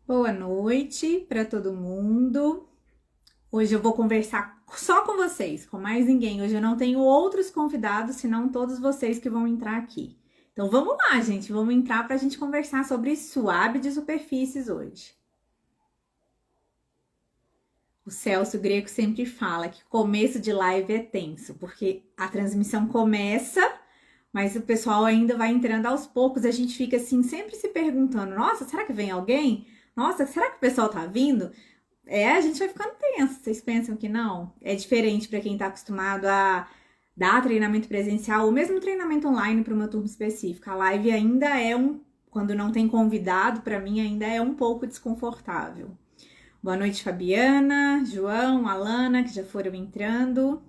Boa noite para todo mundo. Hoje eu vou conversar só com vocês, com mais ninguém. Hoje eu não tenho outros convidados, senão todos vocês que vão entrar aqui. Então vamos lá, gente. Vamos entrar para a gente conversar sobre swab de superfícies hoje. O Celso Greco sempre fala que começo de live é tenso, porque a transmissão começa, mas o pessoal ainda vai entrando aos poucos. A gente fica assim, sempre se perguntando: nossa, será que vem alguém? Nossa, será que o pessoal tá vindo? A gente vai ficando tenso. Vocês pensam que não? É diferente para quem tá acostumado a dar treinamento presencial ou mesmo treinamento online para uma turma específica. A live ainda quando não tem convidado, para mim ainda é um pouco desconfortável. Boa noite, Fabiana, João, Alana, que já foram entrando.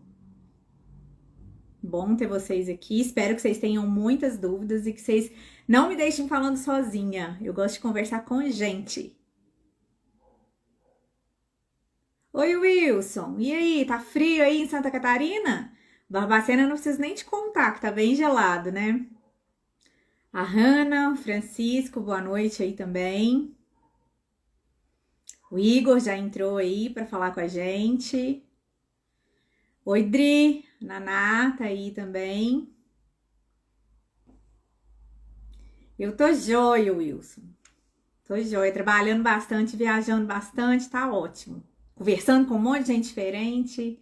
Bom ter vocês aqui. Espero que vocês tenham muitas dúvidas e que vocês não me deixem falando sozinha. Eu gosto de conversar com gente. Oi, Wilson. E aí, tá frio aí em Santa Catarina? Barbacena não preciso nem te contar, que tá bem gelado, né? A Hanna, o Francisco, boa noite aí também. O Igor já entrou aí para falar com a gente. Oi, Dri, Naná tá aí também. Eu tô joia, Wilson. Tô joia, trabalhando bastante, viajando bastante, tá ótimo. Conversando com um monte de gente diferente,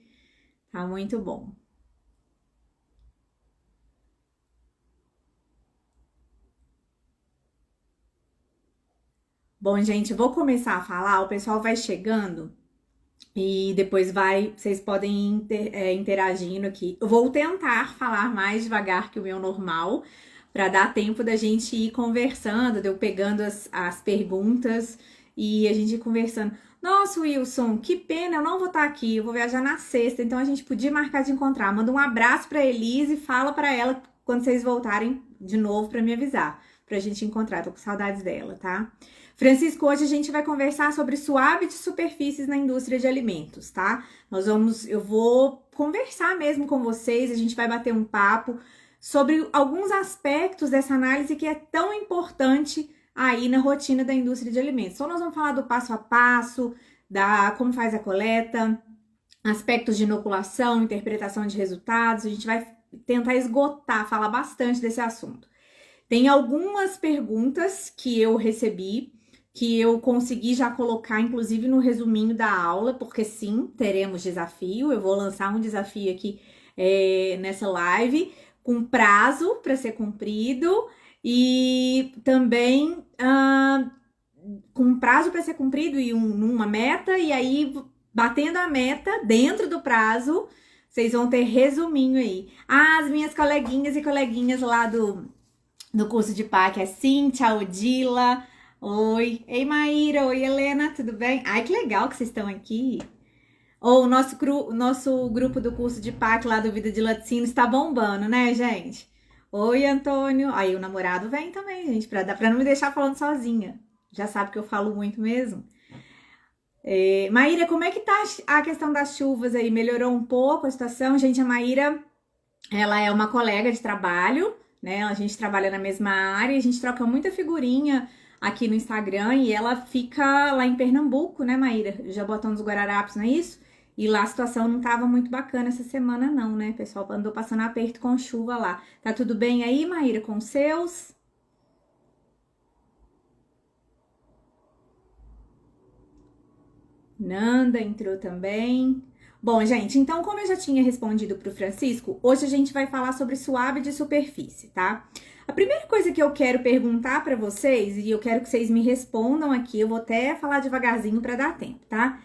tá muito bom. Bom, gente, eu vou começar a falar, o pessoal vai chegando e depois vocês podem interagindo aqui. Eu vou tentar falar mais devagar que o meu normal, para dar tempo da gente ir conversando, de eu pegando as perguntas e a gente ir conversando. Nossa, Wilson, que pena, eu não vou estar aqui, eu vou viajar na sexta, então a gente podia marcar de encontrar. Manda um abraço para Elise e fala para ela quando vocês voltarem de novo para me avisar, pra gente encontrar. Tô com saudades dela, tá? Francisco, hoje a gente vai conversar sobre suave de superfícies na indústria de alimentos, tá? Eu vou conversar mesmo com vocês, a gente vai bater um papo sobre alguns aspectos dessa análise que é tão importante aí na rotina da indústria de alimentos. Então, nós vamos falar do passo a passo, da como faz a coleta, aspectos de inoculação, interpretação de resultados. A gente vai tentar esgotar, falar bastante desse assunto. Tem algumas perguntas que eu recebi, que eu consegui já colocar, inclusive, no resuminho da aula, porque sim, teremos desafio. Eu vou lançar um desafio aqui nessa live, com prazo para ser cumprido e também com prazo para ser cumprido e uma meta, e aí, batendo a meta dentro do prazo, vocês vão ter resuminho aí. As minhas coleguinhas e coleguinhas lá do curso de PAC é Cíntia, Odila. Oi. Ei, Maíra. Oi, Helena. Tudo bem? Ai, que legal que vocês estão aqui. O nosso grupo do curso de PAC lá do Vida de Laticínio está bombando, né, gente? Oi, Antônio. Aí o namorado vem também, gente, pra não me deixar falando sozinha. Já sabe que eu falo muito mesmo. Maíra, como é que tá a questão das chuvas aí? Melhorou um pouco a situação? Gente, a Maíra, ela é uma colega de trabalho, né? A gente trabalha na mesma área, a gente troca muita figurinha aqui no Instagram e ela fica lá em Pernambuco, né, Maíra? Jabotão dos Guararapes, não é isso? E lá a situação não tava muito bacana essa semana não, né? O pessoal andou passando aperto com chuva lá. Tá tudo bem aí, Maíra, com os seus? Nanda entrou também. Bom, gente, então como eu já tinha respondido para o Francisco, hoje a gente vai falar sobre suave de superfície, tá? A primeira coisa que eu quero perguntar para vocês, e eu quero que vocês me respondam aqui, eu vou até falar devagarzinho para dar tempo, tá?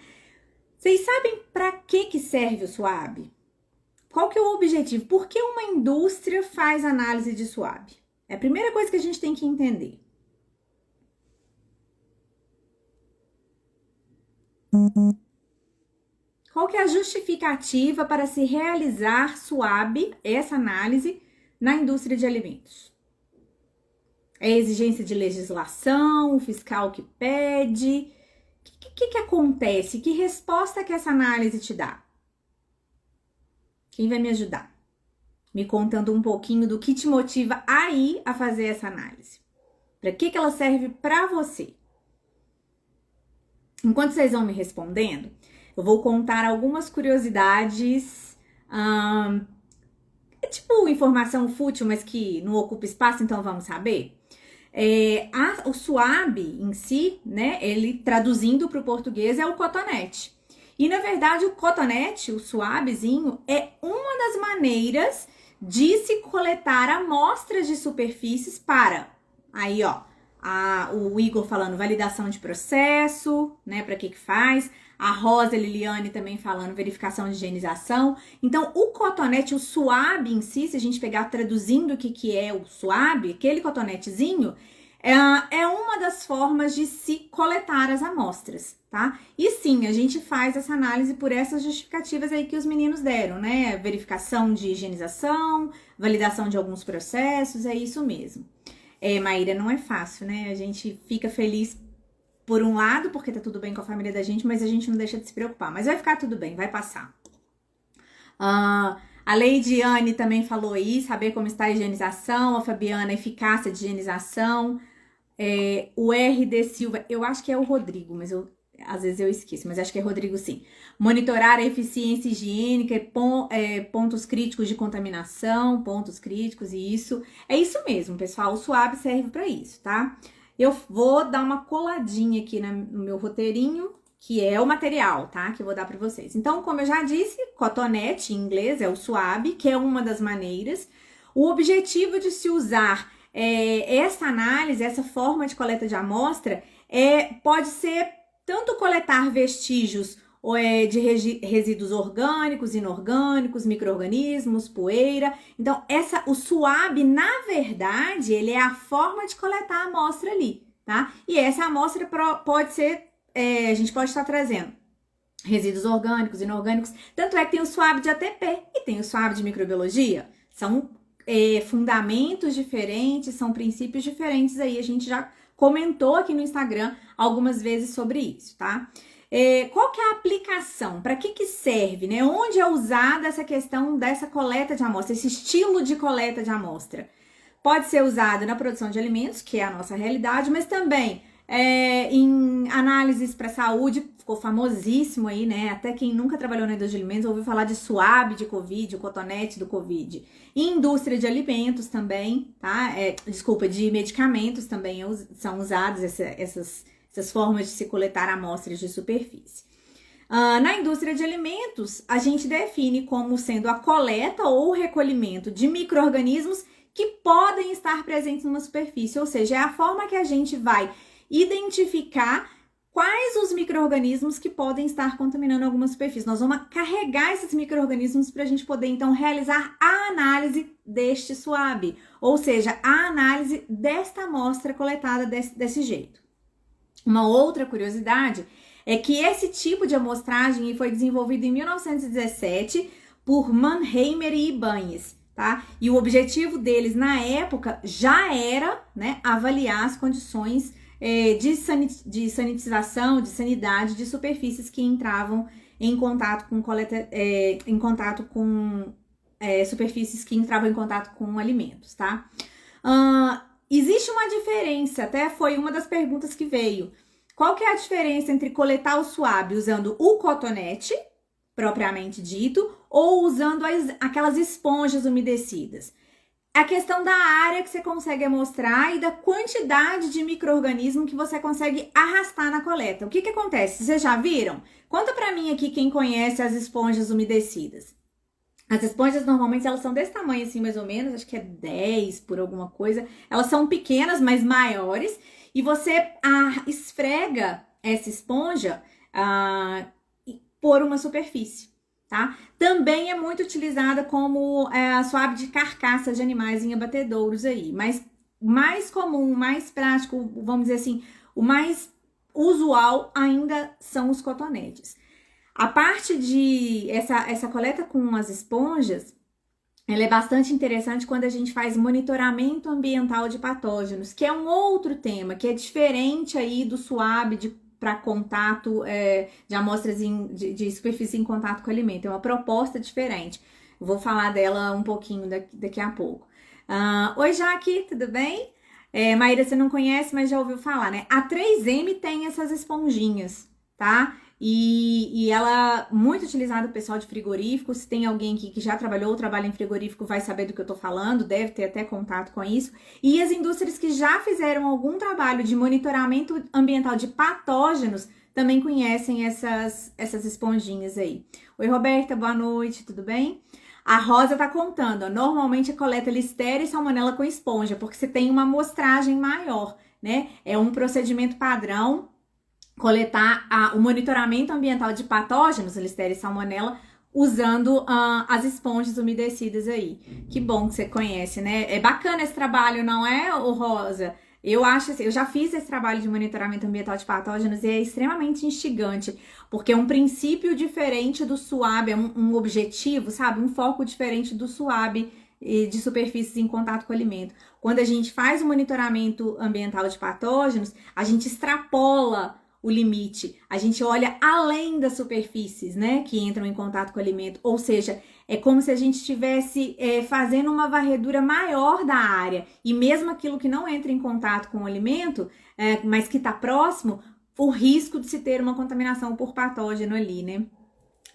Vocês sabem para que serve o suave? Qual que é o objetivo? Por que uma indústria faz análise de suave? É a primeira coisa que a gente tem que entender. Qual que é a justificativa para se realizar SWAB, essa análise, na indústria de alimentos? É exigência de legislação, o fiscal que pede? O que acontece? Que resposta que essa análise te dá? Quem vai me ajudar? Me contando um pouquinho do que te motiva aí a fazer essa análise. Para que ela serve para você? Enquanto vocês vão me respondendo, eu vou contar algumas curiosidades, é tipo informação fútil, mas que não ocupa espaço, então vamos saber. O suave em si, né, ele traduzindo para o português é o cotonete. E na verdade o cotonete, o suavezinho, é uma das maneiras de se coletar amostras de superfícies para, aí ó, o Igor falando validação de processo, né, para que faz, a Rosa Liliane também falando verificação de higienização. Então o cotonete, o suave em si, se a gente pegar traduzindo o que é o suave, aquele cotonetezinho, é uma das formas de se coletar as amostras, tá? E sim, a gente faz essa análise por essas justificativas aí que os meninos deram, né? Verificação de higienização, validação de alguns processos, é isso mesmo. Maíra, não é fácil, né? A gente fica feliz por um lado, porque tá tudo bem com a família da gente, mas a gente não deixa de se preocupar. Mas vai ficar tudo bem, vai passar. A Leidiane também falou aí, saber como está a higienização, a Fabiana, eficácia de higienização. O RD Silva, eu acho que é o Rodrigo, mas às vezes eu esqueço, mas acho que é Rodrigo sim. Monitorar a eficiência higiênica, pontos críticos de contaminação, pontos críticos e isso. É isso mesmo, pessoal, o SWAB serve para isso, tá? Eu vou dar uma coladinha aqui no meu roteirinho, que é o material, tá? Que eu vou dar para vocês. Então, como eu já disse, cotonete em inglês é o SWAB, que é uma das maneiras. O objetivo de se usar essa análise, essa forma de coleta de amostra, pode ser tanto coletar vestígios de resíduos orgânicos, inorgânicos, micro-organismos, poeira. Então, o SWAB, na verdade, ele é a forma de coletar a amostra ali, tá? E essa amostra pode ser, a gente pode estar trazendo resíduos orgânicos, inorgânicos. Tanto é que tem o SWAB de ATP e tem o SWAB de microbiologia. São fundamentos diferentes, são princípios diferentes aí, a gente já comentou aqui no Instagram algumas vezes sobre isso, tá? Qual que é a aplicação? Para que serve, né? Onde é usada essa questão dessa coleta de amostra, esse estilo de coleta de amostra? Pode ser usado na produção de alimentos, que é a nossa realidade, mas também em análises para saúde, ficou famosíssimo aí, né? Até quem nunca trabalhou na indústria de alimentos ouviu falar de SWAB de Covid, o cotonete do Covid. Em indústria de alimentos também, tá? De medicamentos também são usadas essas formas de se coletar amostras de superfície. Na indústria de alimentos, a gente define como sendo a coleta ou recolhimento de micro-organismos que podem estar presentes numa superfície, ou seja, é a forma que a gente vai identificar quais os micro-organismos que podem estar contaminando alguma superfície. Nós vamos carregar esses micro-organismos para a gente poder, então, realizar a análise deste SWAB, ou seja, a análise desta amostra coletada desse jeito. Uma outra curiosidade é que esse tipo de amostragem foi desenvolvido em 1917 por Mannheimer e Ibanez, tá? E o objetivo deles, na época, já era, né, avaliar as condições de sanitização, de sanidade de superfícies que entravam em contato com superfícies que entravam em contato com alimentos, tá? Existe uma diferença, até foi uma das perguntas que veio. Qual que é a diferença entre coletar o SWAB usando o cotonete, propriamente dito, ou usando aquelas esponjas umedecidas? A questão da área que você consegue amostrar e da quantidade de micro-organismo que você consegue arrastar na coleta. O que acontece? Vocês já viram? Conta pra mim aqui quem conhece as esponjas umedecidas. As esponjas normalmente elas são desse tamanho assim mais ou menos, acho que é 10 por alguma coisa. Elas são pequenas, mas maiores. E você esfrega essa esponja por uma superfície, tá? Também é muito utilizada como a SWAB de carcaça de animais em abatedouros aí. Mas mais comum, mais prático, vamos dizer assim, o mais usual ainda são os cotonetes. A parte de essa coleta com as esponjas, ela é bastante interessante quando a gente faz monitoramento ambiental de patógenos, que é um outro tema, que é diferente aí do SWAB para contato de amostras de superfície em contato com o alimento. É uma proposta diferente. Eu vou falar dela um pouquinho daqui a pouco. Oi, Jaque, tudo bem? Maíra, você não conhece, mas já ouviu falar, né? A 3M tem essas esponjinhas, tá? E ela muito utilizada pelo pessoal de frigorífico. Se tem alguém aqui que já trabalhou ou trabalha em frigorífico, vai saber do que eu tô falando, deve ter até contato com isso. E as indústrias que já fizeram algum trabalho de monitoramento ambiental de patógenos também conhecem essas esponjinhas aí. Oi, Roberta, boa noite, tudo bem? A Rosa tá contando, ó, normalmente coleta Listeria e Salmonella com esponja, porque você tem uma amostragem maior, né? É um procedimento padrão coletar o monitoramento ambiental de patógenos, Listeria e Salmonella, usando as esponjas umedecidas aí. Que bom que você conhece, né? É bacana esse trabalho, não é, Rosa? Eu acho assim, eu já fiz esse trabalho de monitoramento ambiental de patógenos e é extremamente instigante, porque é um princípio diferente do SWAB, é um objetivo, sabe? Um foco diferente do SWAB de superfícies em contato com o alimento. Quando a gente faz o monitoramento ambiental de patógenos, a gente extrapola o limite, a gente olha além das superfícies, né, que entram em contato com o alimento, ou seja, é como se a gente estivesse fazendo uma varredura maior da área, e mesmo aquilo que não entra em contato com o alimento, mas que está próximo, o risco de se ter uma contaminação por patógeno ali, né?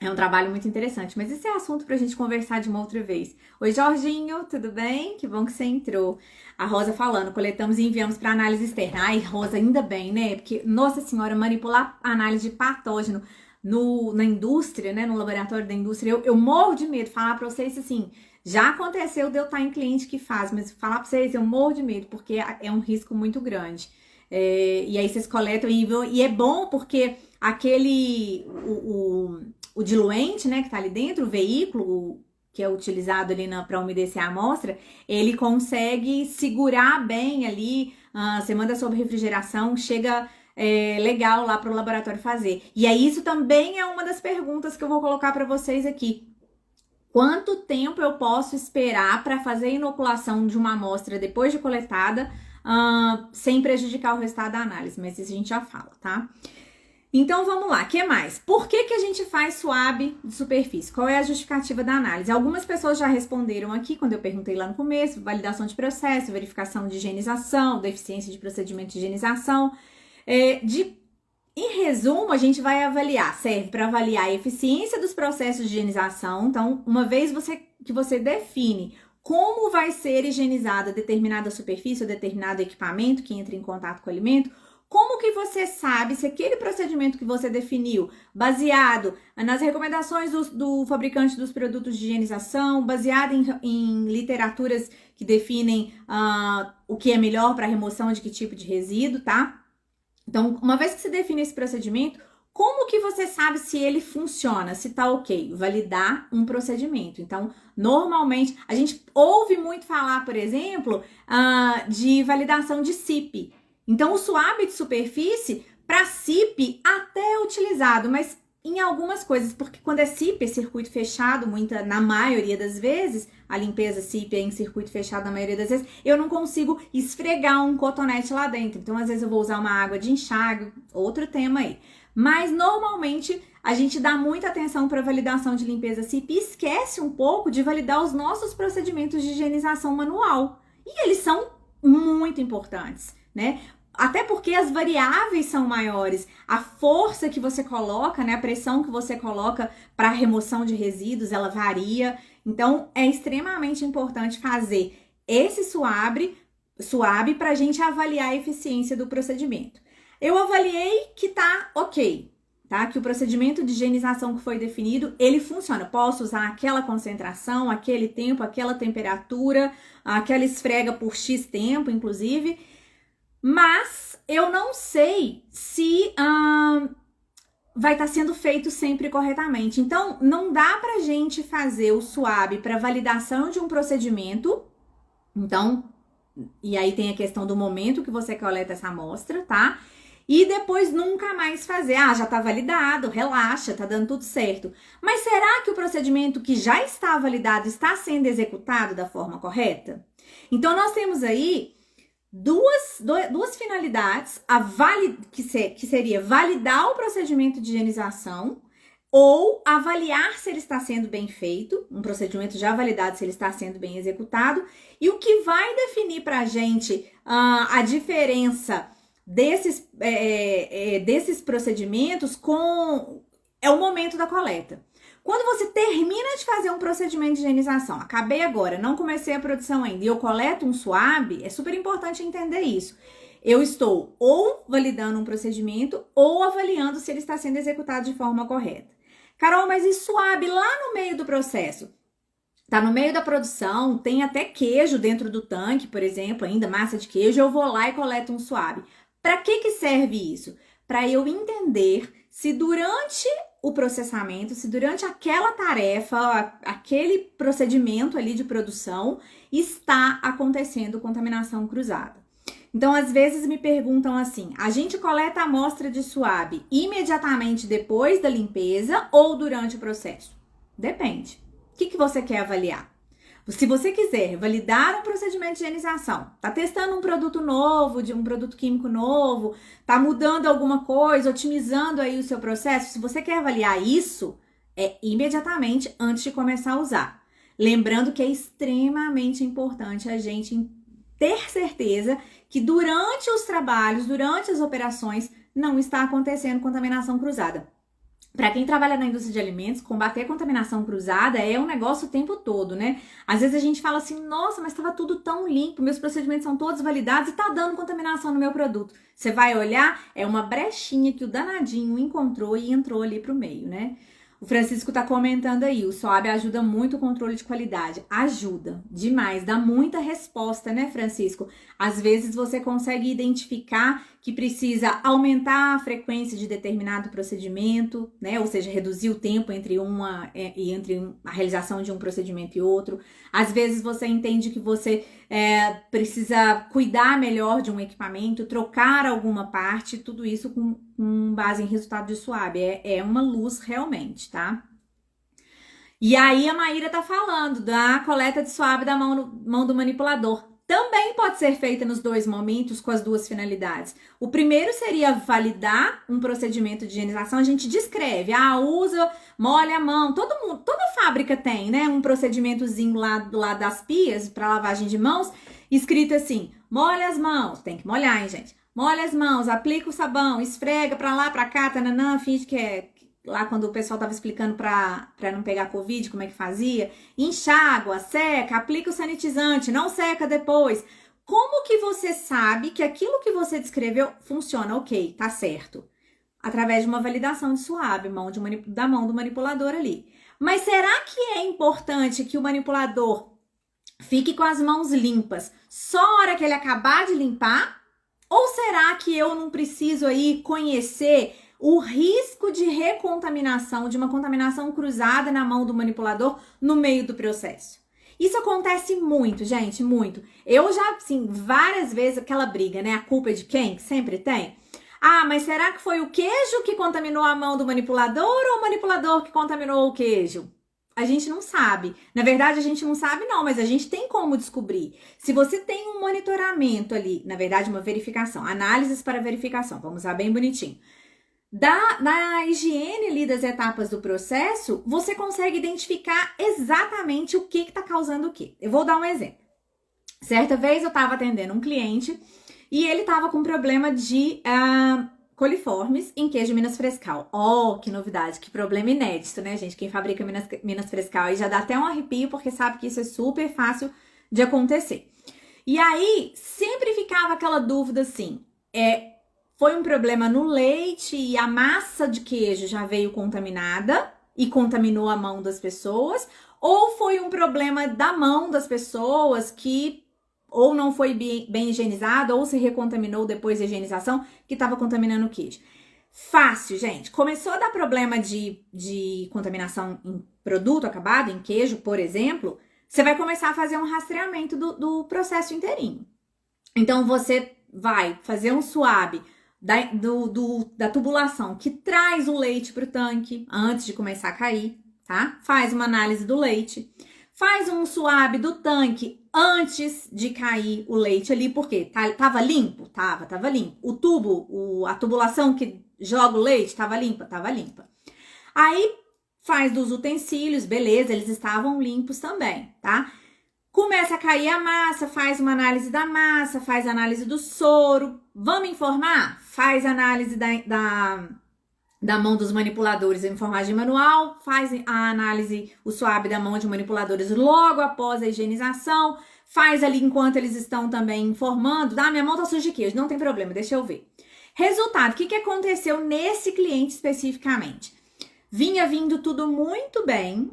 É um trabalho muito interessante, mas esse é assunto pra gente conversar de uma outra vez. Oi, Jorginho, tudo bem? Que bom que você entrou. A Rosa falando, coletamos e enviamos para análise externa. Ai, Rosa, ainda bem, né? Porque, nossa senhora, manipular a análise de patógeno na indústria, né? No laboratório da indústria, eu morro de medo. Falar pra vocês assim, já aconteceu de eu estar em cliente que faz, mas falar pra vocês, eu morro de medo, porque é um risco muito grande. E aí vocês coletam e é bom porque o diluente, né, que tá ali dentro, o veículo que é utilizado ali para umedecer a amostra, ele consegue segurar bem ali, você manda sob refrigeração, chega legal lá para o laboratório fazer. E aí isso também é uma das perguntas que eu vou colocar para vocês aqui. Quanto tempo eu posso esperar para fazer a inoculação de uma amostra depois de coletada, sem prejudicar o resultado da análise? Mas isso a gente já fala, tá? Então, vamos lá, o que mais? Por que a gente faz SWAB de superfície? Qual é a justificativa da análise? Algumas pessoas já responderam aqui, quando eu perguntei lá no começo, validação de processo, verificação de higienização, deficiência de procedimento de higienização. Em resumo, a gente vai avaliar, serve para avaliar a eficiência dos processos de higienização. Então, uma vez que você define como vai ser higienizada determinada superfície ou determinado equipamento que entra em contato com o alimento, como que você sabe se aquele procedimento que você definiu, baseado nas recomendações do fabricante dos produtos de higienização, baseado em literaturas que definem o que é melhor para remoção de que tipo de resíduo, tá? Então, uma vez que você define esse procedimento, como que você sabe se ele funciona, se tá ok? Validar um procedimento. Então, normalmente, a gente ouve muito falar, por exemplo, de validação de CIP. Então, o SWAB de superfície, para CIP, até é utilizado, mas em algumas coisas, porque quando é CIP, é circuito fechado, na maioria das vezes, a limpeza CIP é em circuito fechado na maioria das vezes, eu não consigo esfregar um cotonete lá dentro. Então, às vezes eu vou usar uma água de enxágue, outro tema aí. Mas, normalmente, a gente dá muita atenção para validação de limpeza CIP e esquece um pouco de validar os nossos procedimentos de higienização manual. E eles são muito importantes, né? Até porque as variáveis são maiores, a força que você coloca, né, a pressão que você coloca para remoção de resíduos, ela varia. Então, é extremamente importante fazer esse SWAB para a gente avaliar a eficiência do procedimento. Eu avaliei que tá ok, tá? Que o procedimento de higienização que foi definido, ele funciona. Posso usar aquela concentração, aquele tempo, aquela temperatura, aquela esfrega por X tempo, inclusive. Mas eu não sei se vai estar sendo feito sempre corretamente. Então, não dá pra gente fazer o SWAB para validação de um procedimento. Então, e aí tem a questão do momento que você coleta essa amostra, tá? E depois nunca mais fazer. Já tá validado, relaxa, tá dando tudo certo. Mas será que o procedimento que já está validado está sendo executado da forma correta? Então, nós temos aí duas finalidades, que seria validar o procedimento de higienização ou avaliar se ele está sendo bem feito, um procedimento já validado se ele está sendo bem executado, e o que vai definir para a gente a diferença desses procedimentos é o momento da coleta. Quando você termina de fazer um procedimento de higienização, acabei agora, não comecei a produção ainda, e eu coleto um swab, é super importante entender isso. Eu estou ou validando um procedimento ou avaliando se ele está sendo executado de forma correta. Carol, mas e swab lá no meio do processo? Tá no meio da produção, tem até queijo dentro do tanque, por exemplo, ainda massa de queijo, eu vou lá e coleto um swab. Para que serve isso? Para eu entender se durante o processamento, se durante aquela tarefa, aquele procedimento ali de produção, está acontecendo contaminação cruzada. Então, às vezes me perguntam assim, a gente coleta a amostra de swab imediatamente depois da limpeza ou durante o processo? Depende. O que você quer avaliar? Se você quiser validar um procedimento de higienização, tá testando um produto novo, de um produto químico novo, tá mudando alguma coisa, otimizando aí o seu processo, se você quer avaliar isso, é imediatamente antes de começar a usar. Lembrando que é extremamente importante a gente ter certeza que durante os trabalhos, durante as operações, não está acontecendo contaminação cruzada. Para quem trabalha na indústria de alimentos, combater a contaminação cruzada é um negócio o tempo todo, né? Às vezes a gente fala assim, nossa, mas estava tudo tão limpo, meus procedimentos são todos validados e tá dando contaminação no meu produto. Você vai olhar, é uma brechinha que o danadinho encontrou e entrou ali pro meio, né? O Francisco tá comentando aí, o SWAB ajuda muito o controle de qualidade. Ajuda demais, dá muita resposta, né, Francisco? Às vezes você consegue identificar que precisa aumentar a frequência de determinado procedimento, né? Ou seja, reduzir o tempo entre a realização de um procedimento e outro. Às vezes você entende que você precisa cuidar melhor de um equipamento, trocar alguma parte, tudo isso com base em resultado de SWAB. É uma luz realmente, tá? E aí a Maíra tá falando da coleta de SWAB da mão do manipulador. Também pode ser feita nos dois momentos com as duas finalidades. O primeiro seria validar um procedimento de higienização. A gente descreve, usa, molha a mão. Toda fábrica tem, né? Um procedimentozinho lá do lado das pias para lavagem de mãos, escrito assim: molha as mãos. Tem que molhar, hein, gente? Molha as mãos, aplica o sabão, esfrega pra lá, pra cá, tananã, finge que é lá quando o pessoal tava explicando pra não pegar Covid, como é que fazia. Enxágua, seca, aplica o sanitizante, não seca depois. Como que você sabe que aquilo que você descreveu funciona? Ok, tá certo. Através de uma validação de SWAB, da mão do manipulador ali. Mas será que é importante que o manipulador fique com as mãos limpas só a hora que ele acabar de limpar? Ou será que eu não preciso aí conhecer o risco de recontaminação, de uma contaminação cruzada na mão do manipulador no meio do processo? Isso acontece muito, gente, muito. Eu já, assim, várias vezes aquela briga, né? A culpa é de quem? Que sempre tem. Mas será que foi o queijo que contaminou a mão do manipulador ou o manipulador que contaminou o queijo? A gente não sabe. Na verdade, a gente não sabe não, mas a gente tem como descobrir. Se você tem um monitoramento ali, na verdade, uma verificação, análises para verificação, vamos usar bem bonitinho. Na higiene ali das etapas do processo, você consegue identificar exatamente o que está causando o quê. Eu vou dar um exemplo. Certa vez eu estava atendendo um cliente e ele estava com problema de coliformes em queijo Minas Frescal. Oh, que novidade, que problema inédito, né, gente? Quem fabrica Minas Frescal aí já dá até um arrepio, porque sabe que isso é super fácil de acontecer. E aí, sempre ficava aquela dúvida assim, foi um problema no leite e a massa de queijo já veio contaminada e contaminou a mão das pessoas, ou foi um problema da mão das pessoas que ou não foi bem higienizado, ou se recontaminou depois da higienização, que estava contaminando o queijo. Fácil, gente. Começou a dar problema de contaminação em produto acabado, em queijo, por exemplo, você vai começar a fazer um rastreamento do processo inteirinho. Então, você vai fazer um SWAB da tubulação que traz o leite para o tanque antes de começar a cair, tá? Faz uma análise do leite. Faz um SWAB do tanque antes de cair o leite ali, porque tava limpo? Tava limpo. O tubo, a tubulação que joga o leite, tava limpa? Tava limpa. Aí faz dos utensílios, beleza, eles estavam limpos também, tá? Começa a cair a massa, faz uma análise da massa, faz análise do soro. Vamos informar? Faz análise da mão dos manipuladores em formagem manual, faz a análise, o SWAB da mão de manipuladores logo após a higienização, faz ali enquanto eles estão também informando. Minha mão tá suja de queijo, não tem problema, deixa eu ver. Resultado, o que aconteceu nesse cliente especificamente? Vinha vindo tudo muito bem,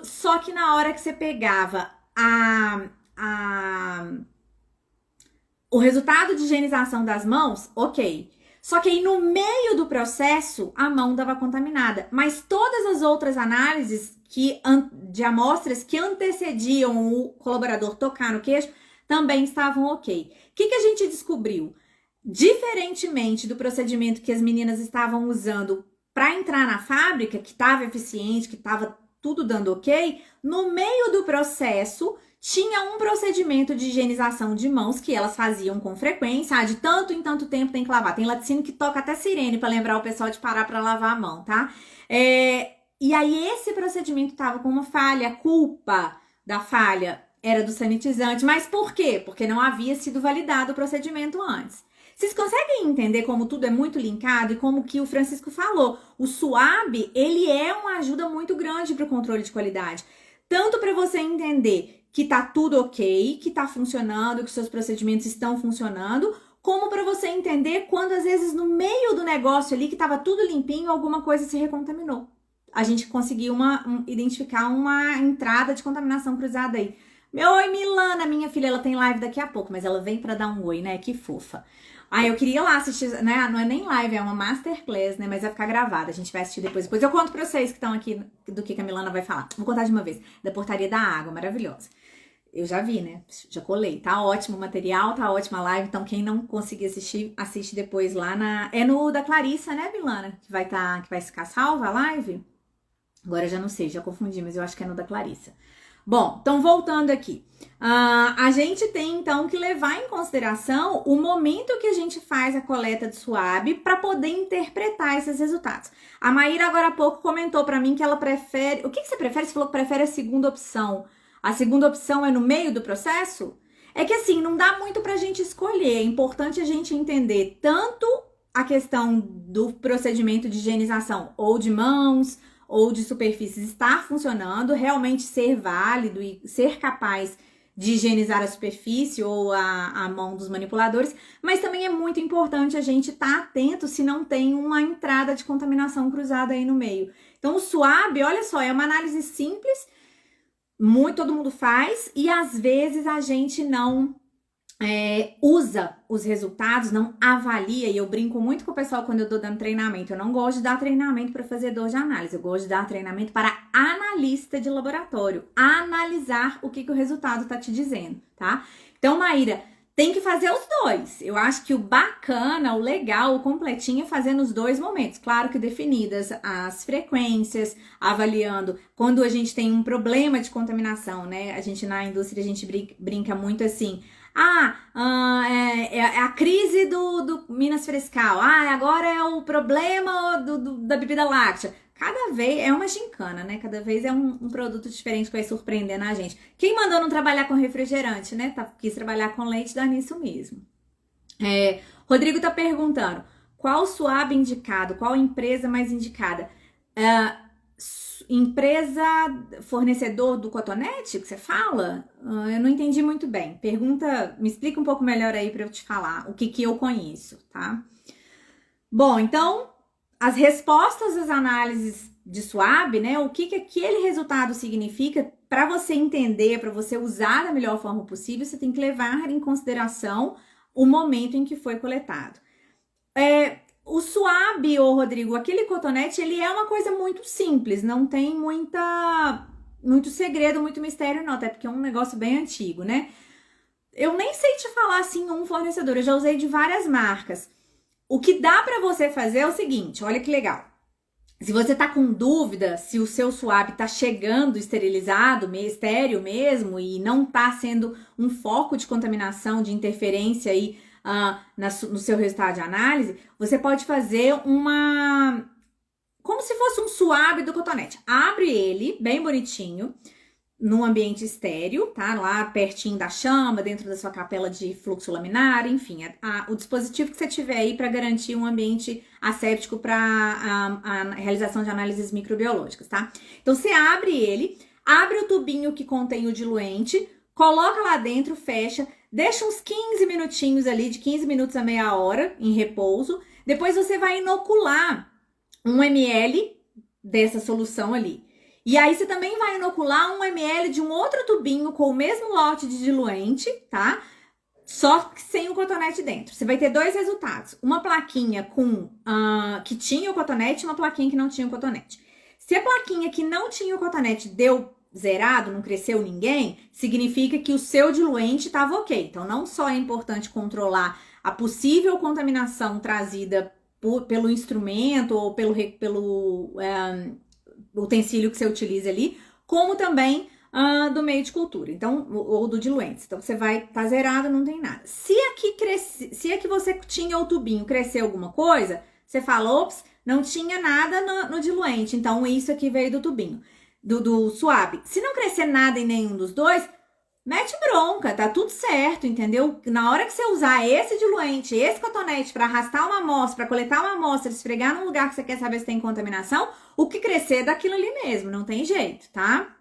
só que na hora que você pegava o resultado de higienização das mãos, ok. Só que aí no meio do processo, a mão dava contaminada. Mas todas as outras análises de amostras que antecediam o colaborador tocar no queijo também estavam ok. O que a gente descobriu? Diferentemente do procedimento que as meninas estavam usando para entrar na fábrica, que estava eficiente, que estava tudo dando ok, no meio do processo tinha um procedimento de higienização de mãos que elas faziam com frequência, de tanto em tanto tempo tem que lavar. Tem laticínio que toca até sirene para lembrar o pessoal de parar para lavar a mão, tá? E aí esse procedimento estava com uma falha, a culpa da falha era do sanitizante. Mas por quê? Porque não havia sido validado o procedimento antes. Vocês conseguem entender como tudo é muito linkado e como que o Francisco falou? O SWAB, ele é uma ajuda muito grande para o controle de qualidade. Tanto para você entender que tá tudo ok, que tá funcionando, que seus procedimentos estão funcionando, como para você entender quando às vezes no meio do negócio ali, que tava tudo limpinho, alguma coisa se recontaminou. A gente conseguiu identificar uma entrada de contaminação cruzada aí. Oi, Milana, minha filha, ela tem live daqui a pouco, mas ela vem para dar um oi, né? Que fofa. Eu queria lá assistir, né? Não é nem live, é uma masterclass, né? Mas vai ficar gravada, a gente vai assistir depois. Depois eu conto pra vocês que estão aqui do que a Milana vai falar. Vou contar de uma vez. Da Portaria da Água, maravilhosa. Eu já vi, né? Já colei. Tá ótimo o material, tá ótima a live. Então, quem não conseguir assistir, assiste depois lá na... É no da Clarissa, né, Milana? Que vai ficar salva a live? Agora eu já não sei, já confundi, mas eu acho que é no da Clarissa. Bom, então voltando aqui. A gente tem, então, que levar em consideração o momento que a gente faz a coleta de SWAB para poder interpretar esses resultados. A Maíra, agora há pouco, comentou para mim que ela prefere... O que você prefere? Você falou que prefere a segunda opção. A segunda opção é no meio do processo? É que, assim, não dá muito pra gente escolher. É importante a gente entender tanto a questão do procedimento de higienização ou de mãos ou de superfícies estar funcionando, realmente ser válido e ser capaz de higienizar a superfície ou a mão dos manipuladores, mas também é muito importante a gente estar atento se não tem uma entrada de contaminação cruzada aí no meio. Então, o SWAB, olha só, é uma análise simples, todo mundo faz, e às vezes a gente não usa os resultados, não avalia, e eu brinco muito com o pessoal quando eu tô dando treinamento. Eu não gosto de dar treinamento para fazedor de análise, eu gosto de dar treinamento para analista de laboratório, analisar o que o resultado tá te dizendo, tá? Então, Maíra, tem que fazer os dois. Eu acho que o bacana, o legal, o completinho é fazer nos dois momentos. Claro que definidas as frequências, avaliando quando a gente tem um problema de contaminação, né? A gente na indústria, a gente brinca muito assim... é a crise do Minas Frescal. Agora é o problema da bebida láctea. Cada vez é uma gincana, né? Cada vez é um produto diferente que vai surpreendendo a gente. Quem mandou não trabalhar com refrigerante, né? Quis trabalhar com leite, dá nisso mesmo. Rodrigo tá perguntando, qual SWAB indicado? Qual empresa mais indicada? Empresa fornecedor do cotonete que você fala? Eu não entendi muito bem. Me explica um pouco melhor aí para eu te falar o que eu conheço, tá? Bom, então, as respostas às análises de SWAB, né? O que aquele resultado significa, para você entender, para você usar da melhor forma possível, você tem que levar em consideração o momento em que foi coletado. O SWAB, Rodrigo, aquele cotonete, ele é uma coisa muito simples, não tem muito segredo, muito mistério não, até porque é um negócio bem antigo, né? Eu nem sei te falar assim um fornecedor, eu já usei de várias marcas. O que dá pra você fazer é o seguinte, olha que legal. Se você tá com dúvida se o seu SWAB tá chegando esterilizado, estéril mesmo, e não tá sendo um foco de contaminação, de interferência aí, no seu resultado de análise, você pode fazer como se fosse um SWAB do cotonete. Abre ele, bem bonitinho, num ambiente estéreo, tá? Lá pertinho da chama, dentro da sua capela de fluxo laminar, enfim, o dispositivo que você tiver aí para garantir um ambiente asséptico para a realização de análises microbiológicas, tá? Então você abre ele, abre o tubinho que contém o diluente, coloca lá dentro, fecha, deixa uns 15 minutinhos ali, de 15 minutos a meia hora em repouso. Depois você vai inocular 1 ml dessa solução ali. E aí você também vai inocular 1 ml de um outro tubinho com o mesmo lote de diluente, tá? Só que sem o cotonete dentro. Você vai ter 2 resultados. Uma plaquinha com que tinha o cotonete e uma plaquinha que não tinha o cotonete. Se a plaquinha que não tinha o cotonete deu zerado, não cresceu ninguém, significa que o seu diluente estava ok. Então, não só é importante controlar a possível contaminação trazida pelo instrumento ou pelo utensílio que você utiliza ali, como também do meio de cultura, então, ou do diluente. Então, você vai tá zerado, não tem nada. Se aqui você tinha o tubinho, cresceu alguma coisa, você fala, ops, não tinha nada no diluente, então isso aqui veio do tubinho, do suave. Se não crescer nada em nenhum dos dois, mete bronca, tá tudo certo, entendeu? Na hora que você usar esse diluente, esse cotonete para arrastar uma amostra, para coletar uma amostra, esfregar num lugar que você quer saber se tem contaminação, o que crescer é daquilo ali mesmo, não tem jeito, tá?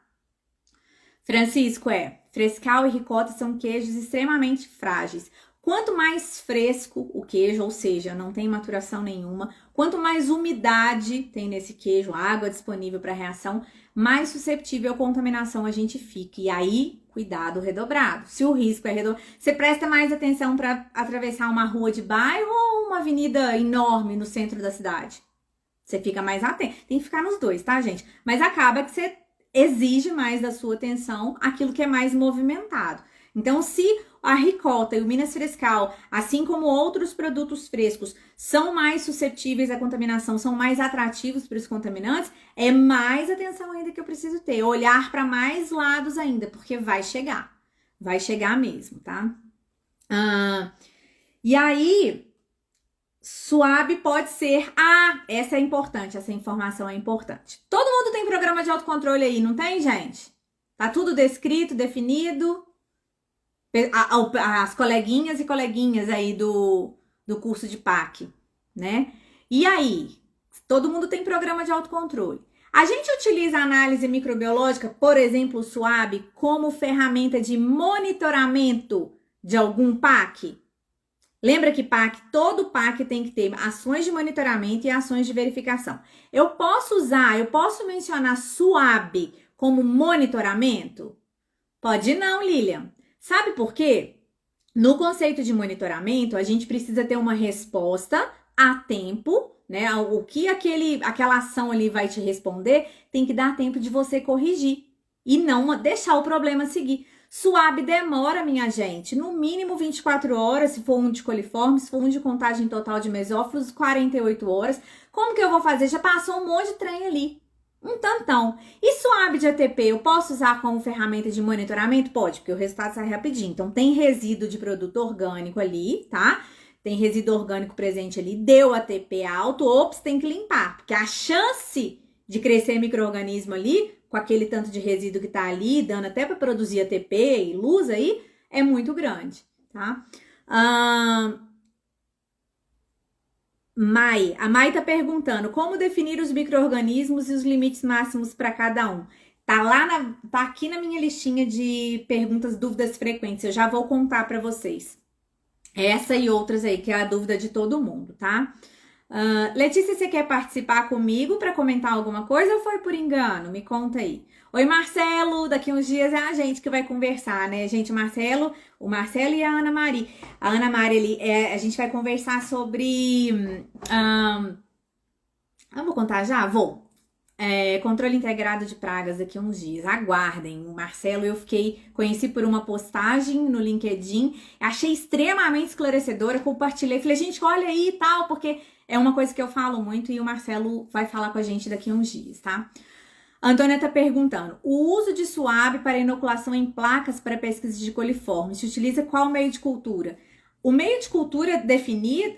Francisco, Frescal e ricota são queijos extremamente frágeis. Quanto mais fresco o queijo, ou seja, não tem maturação nenhuma, quanto mais umidade tem nesse queijo, água disponível para reação, mais susceptível à contaminação a gente fica. E aí, cuidado redobrado. Se o risco é redobrado, você presta mais atenção para atravessar uma rua de bairro ou uma avenida enorme no centro da cidade? Você fica mais atento. Tem que ficar nos dois, tá, gente? Mas acaba que você exige mais da sua atenção aquilo que é mais movimentado. Então, se a ricota e o Minas Frescal, assim como outros produtos frescos, são mais suscetíveis à contaminação, são mais atrativos para os contaminantes, é mais atenção ainda que eu preciso ter. Olhar para mais lados ainda, porque vai chegar. Vai chegar mesmo, tá? E aí, suave pode ser... essa é importante, essa informação é importante. Todo mundo tem programa de autocontrole aí, não tem, gente? Tá tudo descrito, definido... As coleguinhas e coleguinhas aí do curso de PAC, né? E aí, todo mundo tem programa de autocontrole. A gente utiliza a análise microbiológica, por exemplo, o SWAB, como ferramenta de monitoramento de algum PAC? Lembra que todo PAC tem que ter ações de monitoramento e ações de verificação. Eu posso mencionar SWAB como monitoramento? Pode não, Lilian. Sabe por quê? No conceito de monitoramento, a gente precisa ter uma resposta a tempo, né? O que aquela ação ali vai te responder, tem que dar tempo de você corrigir e não deixar o problema seguir. SWAB demora, minha gente, no mínimo 24 horas, se for um de coliforme, se for um de contagem total de mesófilos, 48 horas. Como que eu vou fazer? Já passou um monte de trem ali. Um tantão. E SWAB de ATP, eu posso usar como ferramenta de monitoramento? Pode, porque o resultado sai rapidinho. Então, tem resíduo de produto orgânico ali, tá? Tem resíduo orgânico presente ali, deu ATP alto, ops, tem que limpar. Porque a chance de crescer micro-organismo ali, com aquele tanto de resíduo que tá ali, dando até para produzir ATP e luz aí, é muito grande, tá? A Mai tá perguntando como definir os micro-organismos e os limites máximos para cada um. Tá aqui na minha listinha de perguntas, dúvidas frequentes. Eu já vou contar para vocês. Essa e outras aí, que é a dúvida de todo mundo, tá? Letícia, você quer participar comigo para comentar alguma coisa ou foi por engano? Me conta aí. Oi, Marcelo, daqui uns dias é a gente que vai conversar, né? Gente, o Marcelo e a Ana Maria. A Ana Maria ali, a gente vai conversar sobre... vou contar já? Vou. Controle integrado de pragas daqui a uns dias. Aguardem. O Marcelo conheci por uma postagem no LinkedIn. Achei extremamente esclarecedora. Compartilhei. Falei, gente, olha aí e tal, porque é uma coisa que eu falo muito e o Marcelo vai falar com a gente daqui a uns dias, tá? A Antônia tá perguntando: o uso de SWAB para inoculação em placas para pesquisa de coliformes se utiliza qual meio de cultura? O meio de cultura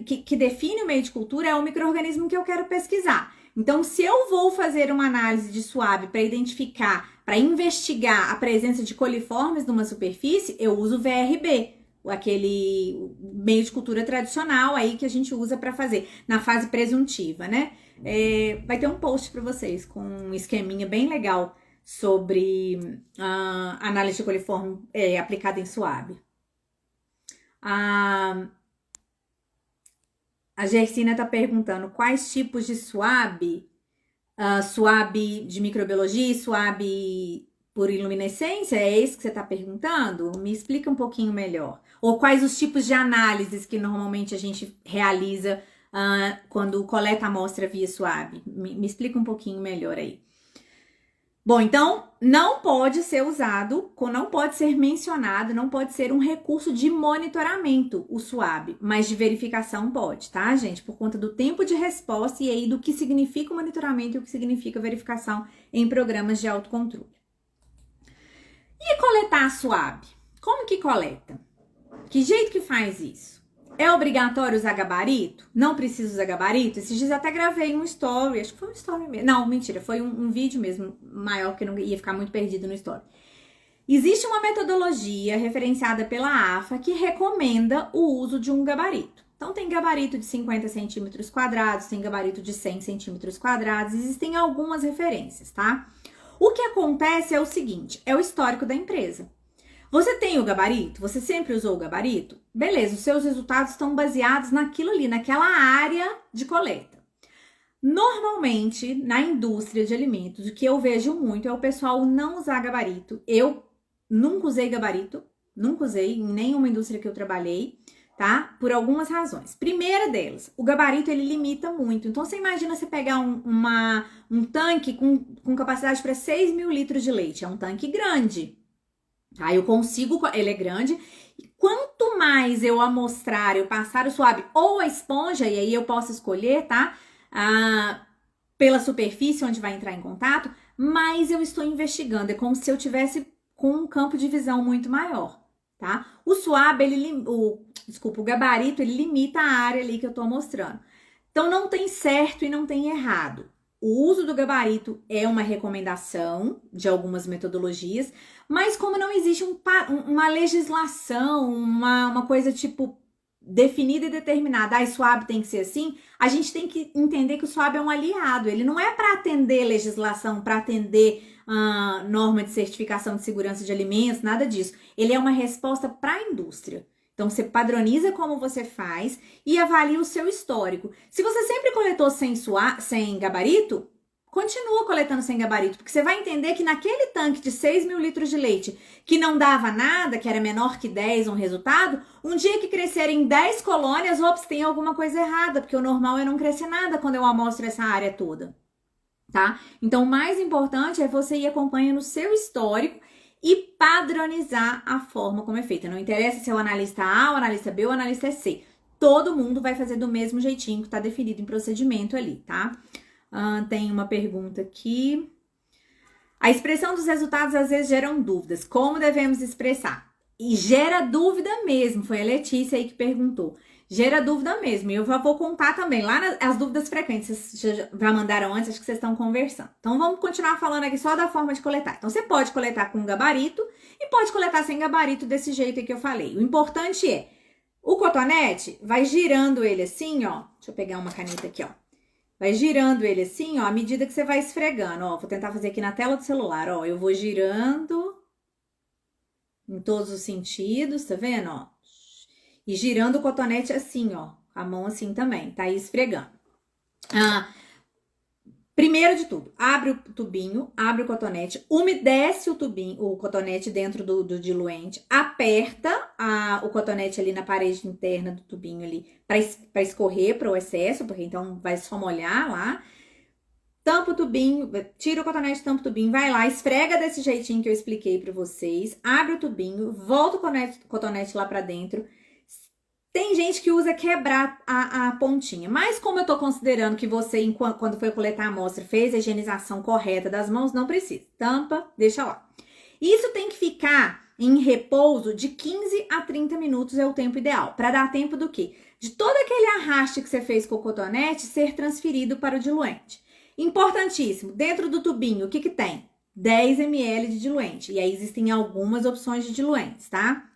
que define o meio de cultura é o micro-organismo que eu quero pesquisar. Então, se eu vou fazer uma análise de SWAB para identificar, para investigar a presença de coliformes numa superfície, eu uso o VRB, aquele meio de cultura tradicional aí que a gente usa para fazer na fase presuntiva, né? Vai ter um post para vocês com um esqueminha bem legal sobre análise de coliforme aplicada em SWAB. A Gersina está perguntando quais tipos de SWAB, SWAB de microbiologia e SWAB por iluminescência, é isso que você está perguntando? Me explica um pouquinho melhor. Ou quais os tipos de análises que normalmente a gente realiza quando coleta a amostra via SWAB? Me explica um pouquinho melhor aí. Bom, então, não pode ser usado, não pode ser mencionado, não pode ser um recurso de monitoramento, o SWAB, mas de verificação pode, tá, gente? Por conta do tempo de resposta e aí do que significa o monitoramento e o que significa verificação em programas de autocontrole. E coletar a SWAB? Como que coleta? Que jeito que faz isso? É obrigatório usar gabarito? Não precisa usar gabarito? Esses dias até gravei um story, acho que foi um story mesmo. Não, mentira, foi um vídeo mesmo maior, que não ia ficar muito perdido no story. Existe uma metodologia referenciada pela AFA que recomenda o uso de um gabarito. Então, tem gabarito de 50 centímetros quadrados, tem gabarito de 100 centímetros quadrados, existem algumas referências, tá? O que acontece é o seguinte, é o histórico da empresa. Você tem o gabarito? Você sempre usou o gabarito? Beleza, os seus resultados estão baseados naquilo ali, naquela área de coleta. Normalmente, na indústria de alimentos, o que eu vejo muito é o pessoal não usar gabarito. Eu nunca usei gabarito, nunca usei em nenhuma indústria que eu trabalhei, tá? Por algumas razões. Primeira delas, o gabarito ele limita muito. Então, você imagina você pegar um tanque com capacidade para 6 mil litros de leite. É um tanque grande. Tá? Eu consigo, ele é grande, e quanto mais eu amostrar, eu passar o SWAB ou a esponja, e aí eu posso escolher, tá? Pela superfície onde vai entrar em contato, mais eu estou investigando, é como se eu tivesse com um campo de visão muito maior, tá? O SWAB, o gabarito, ele limita a área ali que eu tô mostrando. Então, não tem certo e não tem errado. O uso do gabarito é uma recomendação de algumas metodologias, mas como não existe uma legislação, uma coisa tipo definida e determinada, a SWAB tem que ser assim, a gente tem que entender que o SWAB é um aliado, ele não é para atender legislação, para atender norma de certificação de segurança de alimentos, nada disso. Ele é uma resposta para a indústria. Então, você padroniza como você faz e avalia o seu histórico. Se você sempre coletou sem gabarito, continua coletando sem gabarito, porque você vai entender que naquele tanque de 6 mil litros de leite, que não dava nada, que era menor que 10 um resultado, um dia que crescerem 10 colônias, ops, tem alguma coisa errada, porque o normal é não crescer nada quando eu amostro essa área toda, tá? Então, o mais importante é você ir acompanhando o seu histórico e padronizar a forma como é feita. Não interessa se é o analista A, o analista B ou o analista C. Todo mundo vai fazer do mesmo jeitinho que está definido em procedimento ali, tá? Tem uma pergunta aqui. A expressão dos resultados às vezes geram dúvidas. Como devemos expressar? E gera dúvida mesmo. Foi a Letícia aí que perguntou. Gera dúvida mesmo. E eu já vou contar também lá as dúvidas frequentes. Vocês já mandaram antes, acho que vocês estão conversando. Então, vamos continuar falando aqui só da forma de coletar. Então, você pode coletar com gabarito e pode coletar sem gabarito desse jeito aí que eu falei. O importante é, o cotonete vai girando ele assim, ó. Deixa eu pegar uma caneta aqui, ó. Vai girando ele assim, ó, à medida que você vai esfregando. Ó, vou tentar fazer aqui na tela do celular, ó. Eu vou girando em todos os sentidos, tá vendo, ó? E girando o cotonete assim, ó. A mão assim também, tá aí esfregando. Primeiro de tudo, abre o tubinho, abre o cotonete, umedece o cotonete dentro do diluente, aperta o cotonete ali na parede interna do tubinho ali para escorrer para o excesso, porque então vai só molhar lá. Tampa o tubinho, tira o cotonete, tampa o tubinho, vai lá, esfrega desse jeitinho que eu expliquei para vocês, abre o tubinho, volta o cotonete lá para dentro. Tem gente que usa quebrar a pontinha, mas como eu tô considerando que você, quando foi coletar a amostra, fez a higienização correta das mãos, não precisa. Tampa, deixa lá. Isso tem que ficar em repouso de 15 a 30 minutos é o tempo ideal. Para dar tempo do quê? De todo aquele arraste que você fez com o cotonete ser transferido para o diluente. Importantíssimo, dentro do tubinho, o que que tem? 10 ml de diluente. E aí existem algumas opções de diluentes, tá?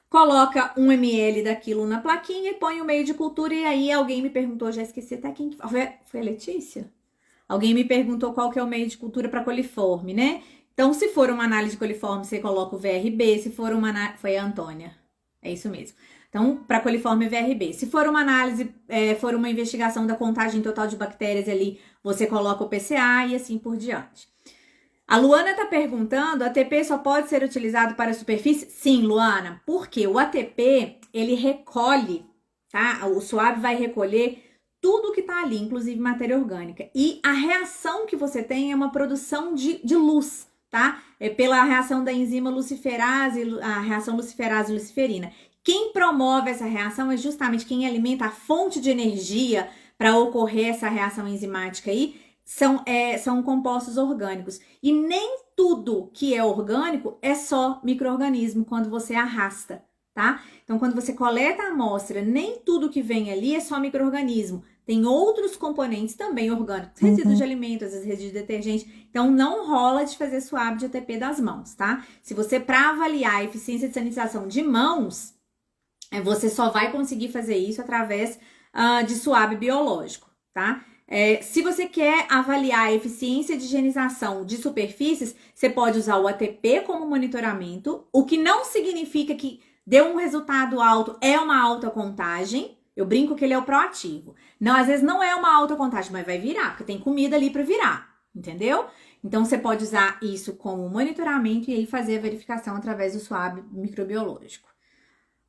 Coloca 1 ml daquilo na plaquinha e põe o meio de cultura. E aí alguém me perguntou, já esqueci até quem... Foi a Letícia? Alguém me perguntou qual que é o meio de cultura para coliforme, né? Então, se for uma análise de coliforme, você coloca o VRB. Se for uma... Foi a Antônia. É isso mesmo. Então, para coliforme, VRB. Se for uma análise, for uma investigação da contagem total de bactérias ali, você coloca o PCA e assim por diante. A Luana está perguntando, ATP só pode ser utilizado para a superfície? Sim, Luana, porque o ATP, ele recolhe, tá? O suave vai recolher tudo que está ali, inclusive matéria orgânica. E a reação que você tem é uma produção de luz, tá? É pela reação da enzima luciferase, a reação luciferase-luciferina. Quem promove essa reação é justamente quem alimenta a fonte de energia para ocorrer essa reação enzimática aí, são compostos orgânicos. E nem tudo que é orgânico é só micro-organismo quando você arrasta, tá? Então, quando você coleta a amostra, nem tudo que vem ali é só micro-organismo. Tem outros componentes também orgânicos, resíduos de alimento, às vezes resíduos de detergente. Então, não rola de fazer suave de ATP das mãos, tá? Se você, para avaliar a eficiência de sanitização de mãos, você só vai conseguir fazer isso através de suave biológico, tá? Se você quer avaliar a eficiência de higienização de superfícies, você pode usar o ATP como monitoramento, o que não significa que deu um resultado alto, é uma alta contagem. Eu brinco que ele é o proativo. Não, às vezes não é uma alta contagem, mas vai virar, porque tem comida ali para virar, entendeu? Então, você pode usar isso como monitoramento e aí fazer a verificação através do suave microbiológico.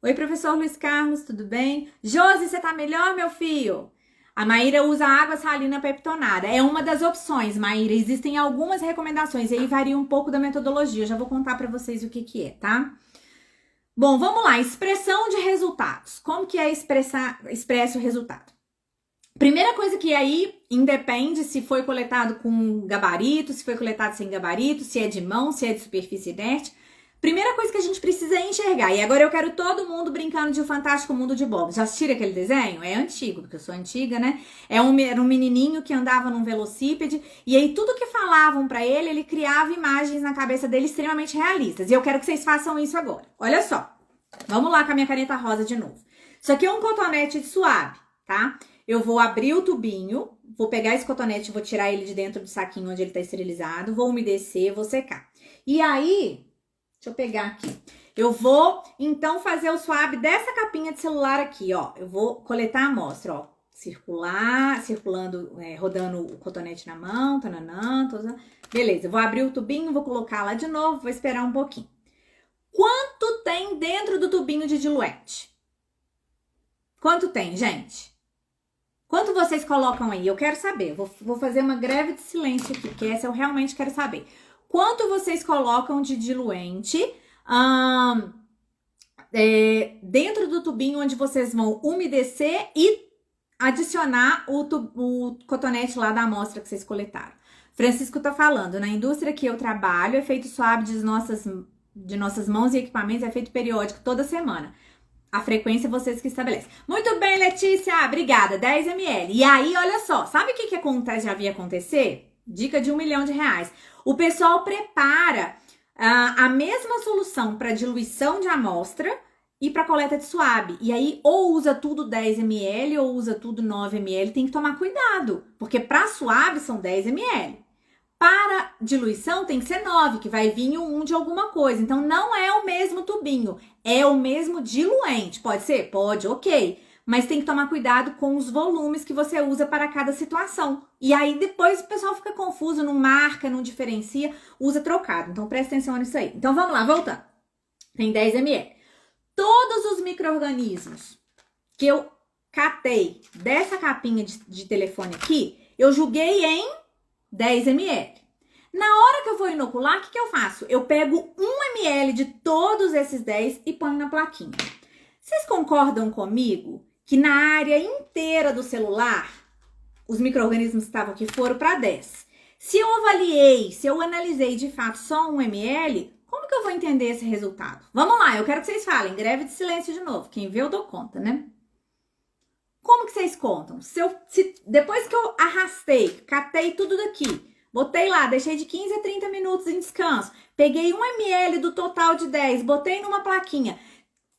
Oi, professor Luiz Carlos, tudo bem? Josi, você tá melhor, meu filho? A Maíra usa água salina peptonada. É uma das opções, Maíra. Existem algumas recomendações e aí varia um pouco da metodologia. Eu já vou contar para vocês o que é, tá? Bom, vamos lá. Expressão de resultados. Como que é expresso o resultado? Primeira coisa que aí independe se foi coletado com gabarito, se foi coletado sem gabarito, se é de mão, se é de superfície inerte. Primeira coisa que a gente precisa é enxergar. E agora eu quero todo mundo brincando de O Fantástico Mundo de Bob. Já assistiram aquele desenho? É antigo, porque eu sou antiga, né? Era um menininho que andava num velocípede. E aí tudo que falavam pra ele, ele criava imagens na cabeça dele extremamente realistas. E eu quero que vocês façam isso agora. Olha só. Vamos lá com a minha caneta rosa de novo. Isso aqui é um cotonete suave, tá? Eu vou abrir o tubinho, vou pegar esse cotonete, vou tirar ele de dentro do saquinho onde ele tá esterilizado, vou umedecer, vou secar. E aí... Deixa eu pegar aqui. Eu vou, então, fazer o suave dessa capinha de celular aqui, ó. Eu vou coletar a amostra, ó. Circulando, rodando o cotonete na mão, tananã, beleza, eu vou abrir o tubinho, vou colocar lá de novo, vou esperar um pouquinho. Quanto tem dentro do tubinho de diluente? Quanto tem, gente? Quanto vocês colocam aí? Eu quero saber. Vou fazer uma greve de silêncio aqui, porque essa eu realmente quero saber. Quanto vocês colocam de diluente dentro do tubinho onde vocês vão umedecer e adicionar o cotonete lá da amostra que vocês coletaram? Francisco tá falando, na indústria que eu trabalho, efeito suave de nossas mãos e equipamentos é feito periódico toda semana. A frequência vocês que estabelecem. Muito bem, Letícia, obrigada, 10 ml. E aí, olha só, sabe o que acontece, já vi acontecer? Dica de R$1 milhão. O pessoal prepara a mesma solução para diluição de amostra e para coleta de suave. E aí, ou usa tudo 10 ml ou usa tudo 9 ml. Tem que tomar cuidado, porque para suave são 10 ml. Para diluição tem que ser 9, que vai vir um de alguma coisa. Então, não é o mesmo tubinho, é o mesmo diluente. Pode ser? Pode, ok. Mas tem que tomar cuidado com os volumes que você usa para cada situação. E aí depois o pessoal fica confuso, não marca, não diferencia, usa trocado. Então presta atenção nisso aí. Então vamos lá, voltando. Tem 10 ml. Todos os micro-organismos que eu catei dessa capinha de telefone aqui, eu joguei em 10 ml. Na hora que eu vou inocular, o que eu faço? Eu pego 1 ml de todos esses 10 e ponho na plaquinha. Vocês concordam comigo que na área inteira do celular, os micro-organismos que estavam aqui foram para 10. Se eu analisei de fato só 1 ml, Como que eu vou entender esse resultado? Vamos lá, eu quero que vocês falem. Greve de silêncio de novo. Quem vê, eu dou conta, né? Como que vocês contam? Depois que eu arrastei, catei tudo daqui, botei lá, deixei de 15 a 30 minutos em descanso, peguei 1 ml do total de 10, botei numa plaquinha.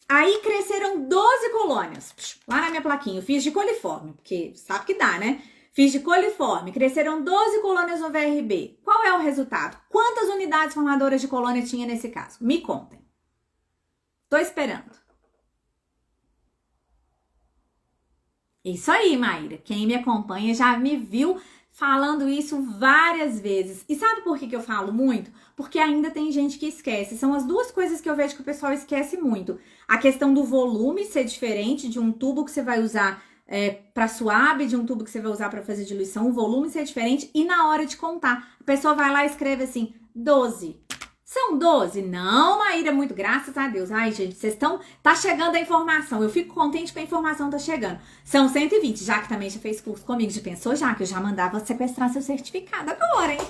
Aí cresceram 12 colônias. Lá na minha plaquinha, eu fiz de coliforme, porque sabe que dá, né? Fiz de coliforme, cresceram 12 colônias no VRB. Qual é o resultado? Quantas unidades formadoras de colônia tinha nesse caso? Me contem. Tô esperando. Isso aí, Maíra. Quem me acompanha já me viu falando isso várias vezes. E sabe por que eu falo muito? Porque ainda tem gente que esquece. São as duas coisas que eu vejo que o pessoal esquece muito. A questão do volume ser diferente de um tubo que você vai usar para suave, de um tubo que você vai usar para fazer diluição. O volume ser diferente e na hora de contar. A pessoa vai lá e escreve assim, 12. São 12? Não, Maíra, muito graças a Deus. Ai, gente, vocês estão... Tá chegando a informação. Eu fico contente que a informação tá chegando. São 120. Já que também já fez curso comigo, já pensou já que eu já mandava sequestrar seu certificado agora, hein?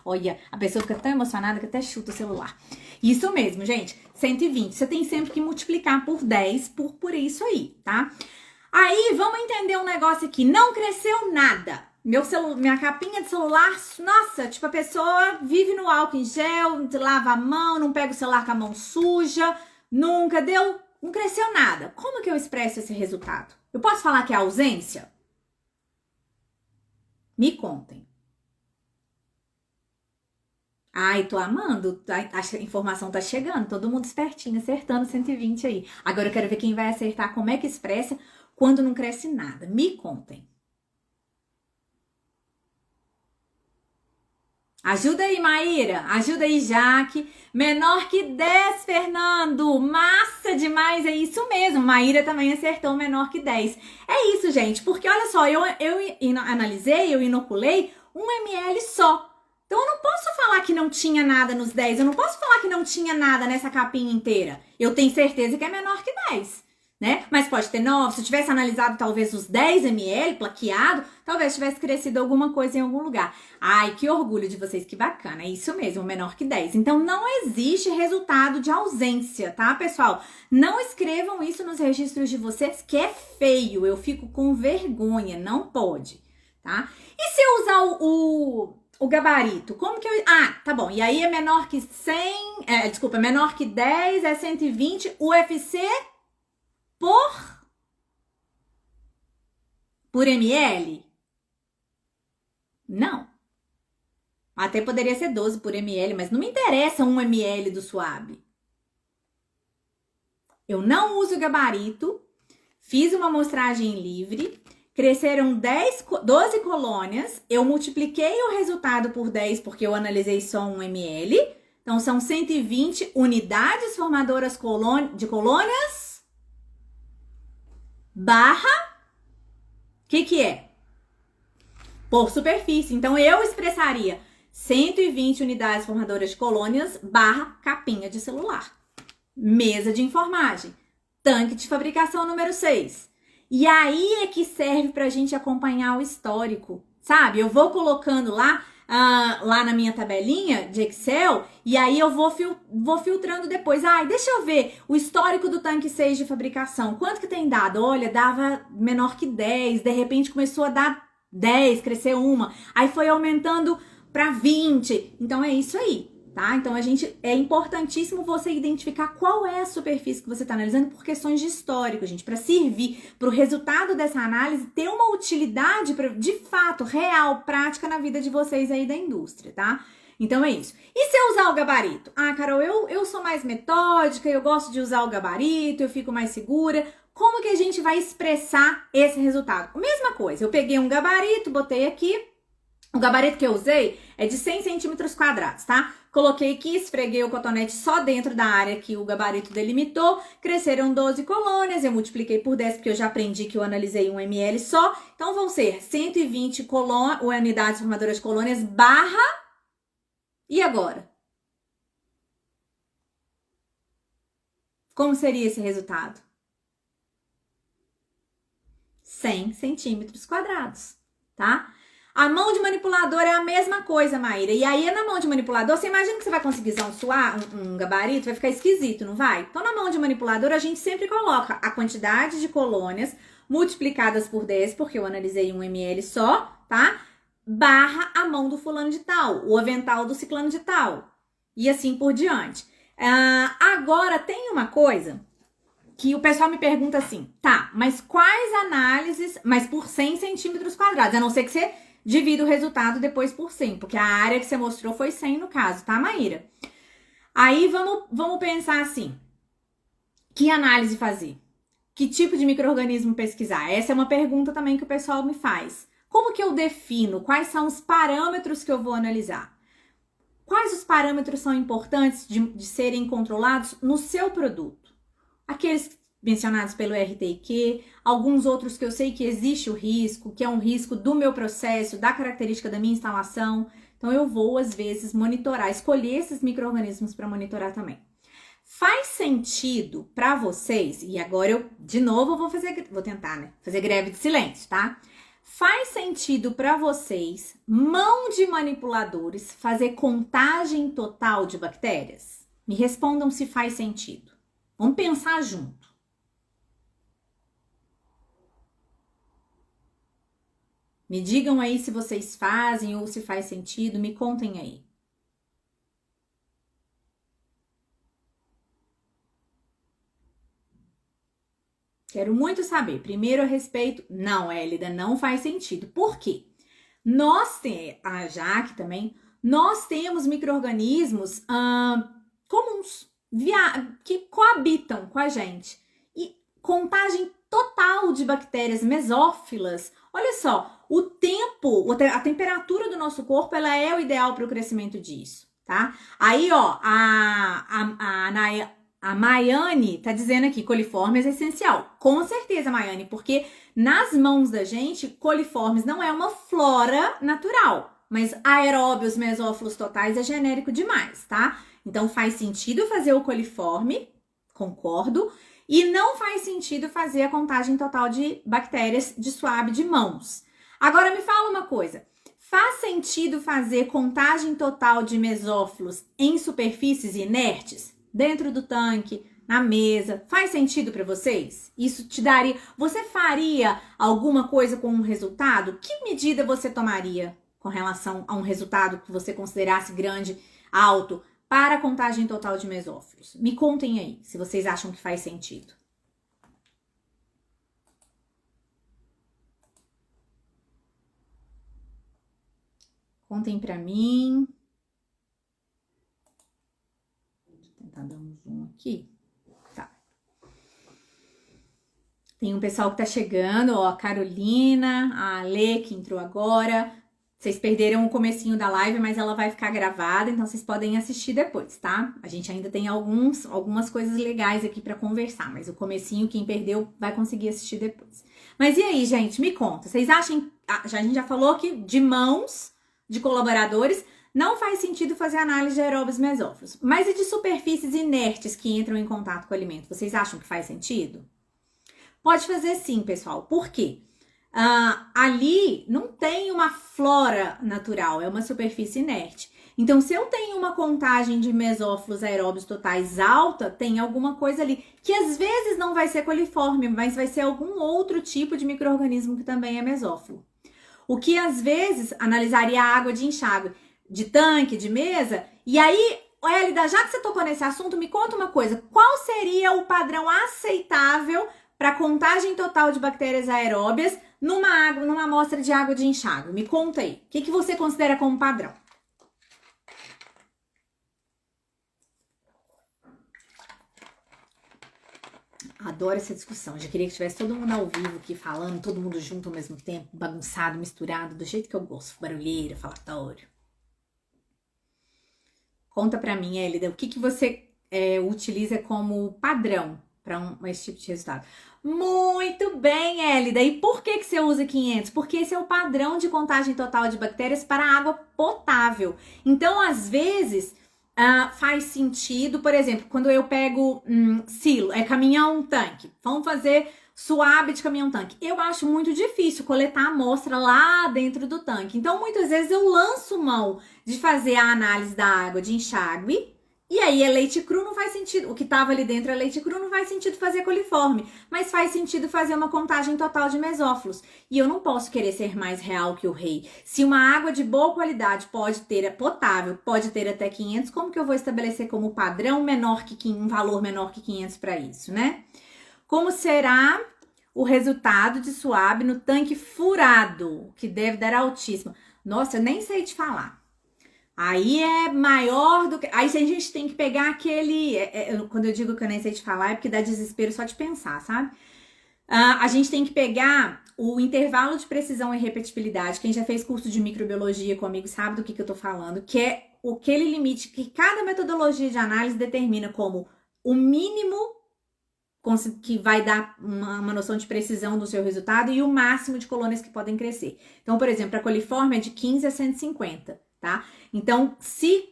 Olha, a pessoa fica tão emocionada que até chuta o celular. Isso mesmo, gente. 120. Você tem sempre que multiplicar por 10 por isso aí, tá? Aí, vamos entender um negócio aqui. Não cresceu nada. Minha capinha de celular, nossa, tipo, a pessoa vive no álcool em gel, lava a mão, não pega o celular com a mão suja, nunca deu, não cresceu nada. Como que eu expresso esse resultado? Eu posso falar que é ausência? Me contem. Ai, tô amando, a informação tá chegando, todo mundo espertinho, acertando 120 aí. Agora eu quero ver quem vai acertar como é que expressa quando não cresce nada. Me contem. Ajuda aí, Maíra. Ajuda aí, Jaque. Menor que 10, Fernando. Massa demais. É isso mesmo. Maíra também acertou menor que 10. É isso, gente. Porque olha só, eu analisei, eu inoculei 1 ml só. Então eu não posso falar que não tinha nada nos 10. Eu não posso falar que não tinha nada nessa capinha inteira. Eu tenho certeza que é menor que 10. Né? Mas pode ter 9, se eu tivesse analisado talvez os 10 ml plaqueado, talvez tivesse crescido alguma coisa em algum lugar. Ai, que orgulho de vocês, que bacana, é isso mesmo, menor que 10. Então não existe resultado de ausência, tá, pessoal? Não escrevam isso nos registros de vocês, que é feio, eu fico com vergonha, não pode, tá? E se eu usar o gabarito, como que eu... Ah, tá bom, e aí é menor que 100, menor que 10, é 120, UFC... Por ml? Não. Até poderia ser 12 por ml, mas não me interessa 1 ml do suave. Eu não uso gabarito, fiz uma amostragem livre, cresceram 12 colônias, eu multipliquei o resultado por 10 porque eu analisei só 1 ml, então são 120 unidades formadoras de colônias barra, o que é? Por superfície. Então, eu expressaria 120 unidades formadoras de colônias barra capinha de celular. Mesa de enformagem. Tanque de fabricação número 6. E aí é que serve pra gente acompanhar o histórico, sabe? Eu vou colocando lá na minha tabelinha de Excel, e aí eu vou filtrando depois. Ai, deixa eu ver o histórico do tanque 6 de fabricação. Quanto que tem dado? Olha, dava menor que 10, de repente começou a dar 10, cresceu uma, aí foi aumentando para 20. Então é isso aí, tá? Então é importantíssimo você identificar qual é a superfície que você está analisando por questões de histórico, gente, para servir para o resultado dessa análise ter uma utilidade de fato, real, prática na vida de vocês aí da indústria, tá? Então é isso. E se eu usar o gabarito? Ah, Carol, eu sou mais metódica, eu gosto de usar o gabarito, eu fico mais segura. Como que a gente vai expressar esse resultado? Mesma coisa, eu peguei um gabarito, botei aqui. O gabarito que eu usei é de 100 centímetros quadrados, tá? Coloquei aqui, esfreguei o cotonete só dentro da área que o gabarito delimitou. Cresceram 12 colônias, eu multipliquei por 10 porque eu já aprendi que eu analisei 1 ml só. Então vão ser 120 unidades formadoras de colônias barra... E agora? Como seria esse resultado? 100 centímetros quadrados, tá? A mão de manipulador é a mesma coisa, Maíra. E aí, na mão de manipulador, você imagina que você vai conseguir usar um gabarito? Vai ficar esquisito, não vai? Então, na mão de manipulador, a gente sempre coloca a quantidade de colônias multiplicadas por 10, porque eu analisei 1 ml só, tá? Barra a mão do fulano de tal, o avental do ciclano de tal. E assim por diante. Agora, tem uma coisa que o pessoal me pergunta assim, tá, mas quais análises, mas por 100 centímetros quadrados, a não ser que você divida o resultado depois por 100, porque a área que você mostrou foi 100 no caso, tá, Maíra? Aí vamos pensar assim, que análise fazer? Que tipo de micro-organismo pesquisar? Essa é uma pergunta também que o pessoal me faz. Como que eu defino? Quais são os parâmetros que eu vou analisar? Quais os parâmetros são importantes de serem controlados no seu produto? Aqueles mencionados pelo RTIQ, alguns outros que eu sei que existe o risco, que é um risco do meu processo, da característica da minha instalação. Então, eu vou, às vezes, monitorar, escolher esses micro-organismos para monitorar também. Faz sentido para vocês, e agora eu, de novo, vou tentar, né? Fazer greve de silêncio, tá? Faz sentido para vocês, mão de manipuladores, fazer contagem total de bactérias? Me respondam se faz sentido. Vamos pensar junto. Me digam aí se vocês fazem ou se faz sentido, me contem aí. Quero muito saber. Primeiro a respeito... Não, Hélida, não faz sentido. Por quê? A Jaque também, nós temos micro-organismos comuns, que coabitam com a gente. E contagem total de bactérias mesófilas. Olha só, a temperatura do nosso corpo, ela é o ideal para o crescimento disso, tá? Aí, ó, a Maiane tá dizendo aqui, coliformes é essencial. Com certeza, Maiane, porque nas mãos da gente, coliformes não é uma flora natural, mas aeróbios mesófilos totais é genérico demais, tá? Então faz sentido fazer o coliforme, concordo, e não faz sentido fazer a contagem total de bactérias de suave de mãos. Agora me fala uma coisa, faz sentido fazer contagem total de mesófilos em superfícies inertes? Dentro do tanque, na mesa, faz sentido para vocês? Isso te daria... Você faria alguma coisa com um resultado? Que medida você tomaria com relação a um resultado que você considerasse grande, alto, para a contagem total de mesófilos? Me contem aí, se vocês acham que faz sentido. Contem para mim. Tá dando um zoom aqui. Tá. Tem um pessoal que tá chegando, ó, a Carolina, a Ale, que entrou agora. Vocês perderam o comecinho da live, mas ela vai ficar gravada, então vocês podem assistir depois, tá? A gente ainda tem algumas coisas legais aqui pra conversar, mas o comecinho, quem perdeu, vai conseguir assistir depois. Mas e aí, gente, me conta. Vocês acham... A gente já falou aqui de mãos de colaboradores... Não faz sentido fazer análise de aeróbios mesófilos. Mas e de superfícies inertes que entram em contato com o alimento? Vocês acham que faz sentido? Pode fazer sim, pessoal. Por quê? Ali não tem uma flora natural, é uma superfície inerte. Então, se eu tenho uma contagem de mesófilos aeróbios totais alta, tem alguma coisa ali que às vezes não vai ser coliforme, mas vai ser algum outro tipo de micro-organismo que também é mesófilo. O que às vezes analisaria a água de enxágue de tanque, de mesa. E aí, Hélida, já que você tocou nesse assunto, me conta uma coisa. Qual seria o padrão aceitável para contagem total de bactérias aeróbias numa amostra de água de enxágue? Me conta aí. O que você considera como padrão? Adoro essa discussão. Já queria que tivesse todo mundo ao vivo aqui falando, todo mundo junto ao mesmo tempo, bagunçado, misturado, do jeito que eu gosto. Barulheira, falatório. Conta pra mim, Hélida, o que você utiliza como padrão para esse tipo de resultado? Muito bem, Hélida. E por que você usa 500? Porque esse é o padrão de contagem total de bactérias para água potável. Então, às vezes, faz sentido, por exemplo, quando eu pego silo, caminhão, tanque. Vamos fazer Suab de caminhão-tanque. Eu acho muito difícil coletar a amostra lá dentro do tanque. Então, muitas vezes eu lanço mão de fazer a análise da água de enxágue. E aí é leite cru, não faz sentido. O que estava ali dentro é leite cru, não faz sentido fazer coliforme. Mas faz sentido fazer uma contagem total de mesófilos. E eu não posso querer ser mais real que o rei. Se uma água de boa qualidade pode ter, potável, pode ter até 500, como que eu vou estabelecer como padrão um valor menor que 500 para isso, né? Como será o resultado de Suab no tanque furado, que deve dar altíssimo? Nossa, eu nem sei te falar. Aí é maior do que... Aí a gente tem que pegar aquele... quando eu digo que eu nem sei te falar, é porque dá desespero só de pensar, sabe? A gente tem que pegar o intervalo de precisão e repetibilidade. Quem já fez curso de microbiologia comigo sabe do que eu tô falando, que é aquele limite que cada metodologia de análise determina como o mínimo que vai dar uma noção de precisão do seu resultado e o máximo de colônias que podem crescer. Então, por exemplo, a coliforme é de 15 a 150, tá? Então, se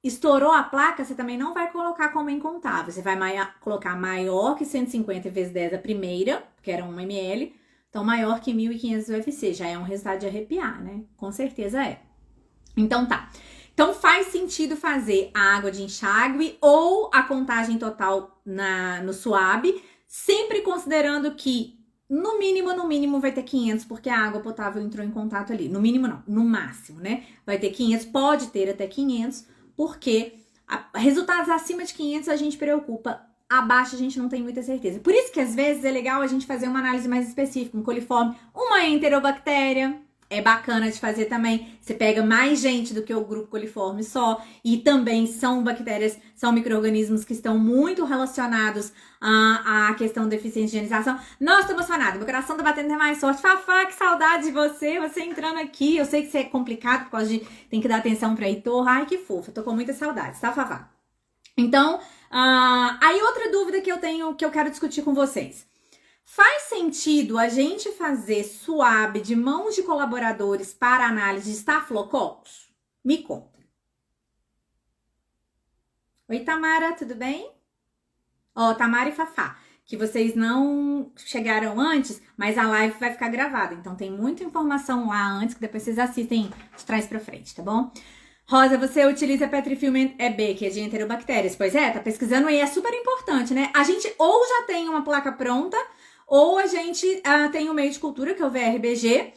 estourou a placa, você também não vai colocar como incontável. Você vai colocar maior que 150 vezes 10 a primeira, que era 1 ml, então maior que 1.500 UFC. Já é um resultado de arrepiar, né? Com certeza é. Então tá. Então faz sentido fazer a água de enxágue ou a contagem total no Suab, sempre considerando que no mínimo vai ter 500, porque a água potável entrou em contato ali. No mínimo não, no máximo, né? Vai ter 500, pode ter até 500, porque resultados acima de 500 a gente preocupa, abaixo a gente não tem muita certeza. Por isso que às vezes é legal a gente fazer uma análise mais específica, um coliforme, uma enterobactéria. É bacana de fazer também. Você pega mais gente do que o grupo coliforme só. E também são bactérias, são micro-organismos que estão muito relacionados à questão da eficiência de higienização. Nossa, tô emocionada. Meu coração tá batendo até mais forte. Fafá, que saudade de você. Você entrando aqui. Eu sei que isso é complicado por causa de... Tem que dar atenção pra Heitor. Ai, que fofa. Tô com muita saudade, tá, Fafá? Então, aí outra dúvida que eu tenho, que eu quero discutir com vocês. Faz sentido a gente fazer Suab de mãos de colaboradores para análise de Staphylococcus? Me contem. Oi, Tamara, tudo bem? Ó, Tamara e Fafá, que vocês não chegaram antes, mas a live vai ficar gravada. Então tem muita informação lá antes, que depois vocês assistem de trás pra frente, tá bom? Rosa, você utiliza Petrifilm EB, que é de enterobactérias. Pois é, tá pesquisando aí, é super importante, né? A gente ou já tem uma placa pronta, ou a gente tem o meio de cultura, que é o VRBG,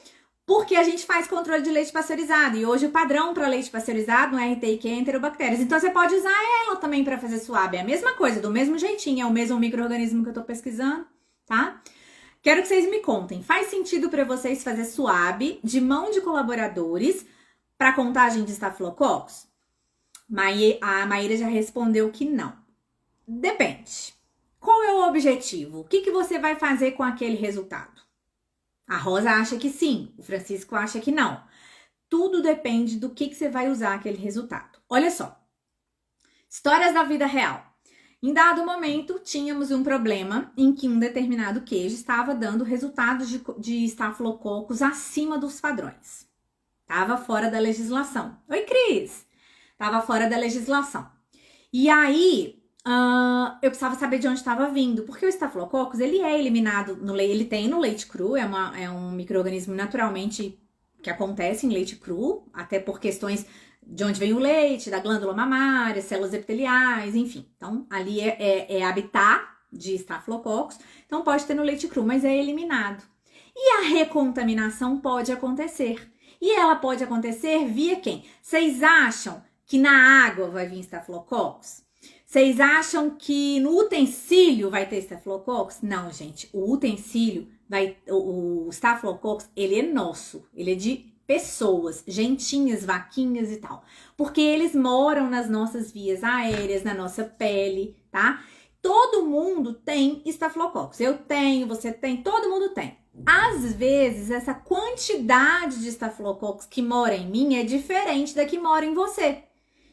porque a gente faz controle de leite pasteurizado. E hoje o padrão para leite pasteurizado no RTIQ é enterobactérias. Então você pode usar ela também para fazer Suab. É a mesma coisa, do mesmo jeitinho, é o mesmo micro-organismo que eu tô pesquisando, tá? Quero que vocês me contem. Faz sentido para vocês fazer Suab de mão de colaboradores para contagem de Staphylococcus? A Maíra já respondeu que não. Depende. Qual é o objetivo? O que você vai fazer com aquele resultado? A Rosa acha que sim, o Francisco acha que não. Tudo depende do que você vai usar aquele resultado. Olha só, histórias da vida real. Em dado momento, tínhamos um problema em que um determinado queijo estava dando resultados de Staphylococcus acima dos padrões. Estava fora da legislação. Oi, Cris! Estava fora da legislação. E aí... eu precisava saber de onde estava vindo, porque o Staphylococcus, ele é eliminado no leite, ele tem no leite cru, é um micro-organismo naturalmente que acontece em leite cru, até por questões de onde vem o leite, da glândula mamária, células epiteliais, enfim. Então, ali é habitat de Staphylococcus, então pode ter no leite cru, mas é eliminado. E a recontaminação pode acontecer. E ela pode acontecer via quem? Vocês acham que na água vai vir Staphylococcus? Vocês acham que no utensílio vai ter Staphylococcus? Não, gente. O utensílio, o Staphylococcus, ele é nosso. Ele é de pessoas, gentinhas, vaquinhas e tal. Porque eles moram nas nossas vias aéreas, na nossa pele, tá? Todo mundo tem Staphylococcus. Eu tenho, você tem, todo mundo tem. Às vezes, essa quantidade de Staphylococcus que mora em mim é diferente da que mora em você.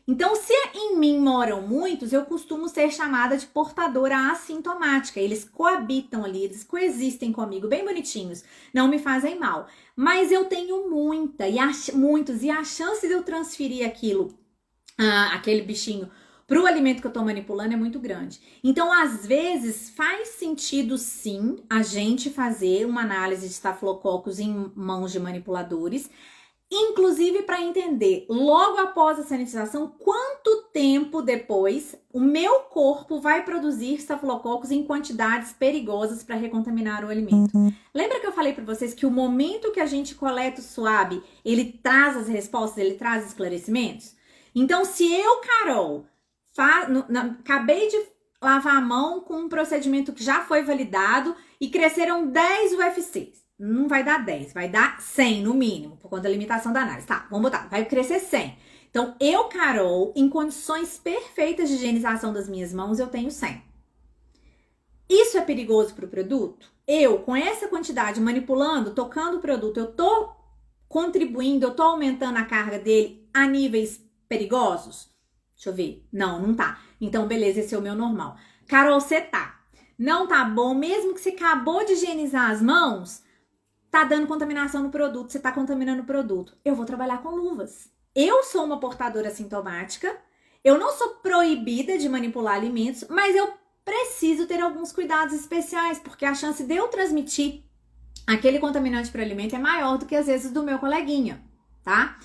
Então, se em mim moram muitos, eu costumo ser chamada de portadora assintomática. Eles coabitam ali, eles coexistem comigo, bem bonitinhos, não me fazem mal. Mas eu tenho muitos, e a chance de eu transferir aquele bichinho pro alimento que eu tô manipulando é muito grande. Então, às vezes, faz sentido sim a gente fazer uma análise de estafilococos em mãos de manipuladores, inclusive para entender, logo após a sanitização, quanto tempo depois o meu corpo vai produzir estafilococos em quantidades perigosas para recontaminar o alimento. Lembra que eu falei para vocês que o momento que a gente coleta o swab, ele traz as respostas, ele traz esclarecimentos? Então, se eu, Carol, acabei de lavar a mão com um procedimento que já foi validado e cresceram 10 UFCs. Não vai dar 10, vai dar 100 no mínimo, por conta da limitação da análise. Tá, vamos botar, vai crescer 100. Então, eu, Carol, em condições perfeitas de higienização das minhas mãos, eu tenho 100. Isso é perigoso para o produto? Eu, com essa quantidade, manipulando, tocando o produto, eu tô contribuindo, eu tô aumentando a carga dele a níveis perigosos? Deixa eu ver. Não, não tá. Então, beleza, esse é o meu normal. Carol, você tá. Não tá bom, mesmo que você acabou de higienizar as mãos, tá dando contaminação no produto, você tá contaminando o produto. Eu vou trabalhar com luvas. Eu sou uma portadora assintomática, eu não sou proibida de manipular alimentos, mas eu preciso ter alguns cuidados especiais, porque a chance de eu transmitir aquele contaminante para o alimento é maior do que às vezes do meu coleguinha, tá?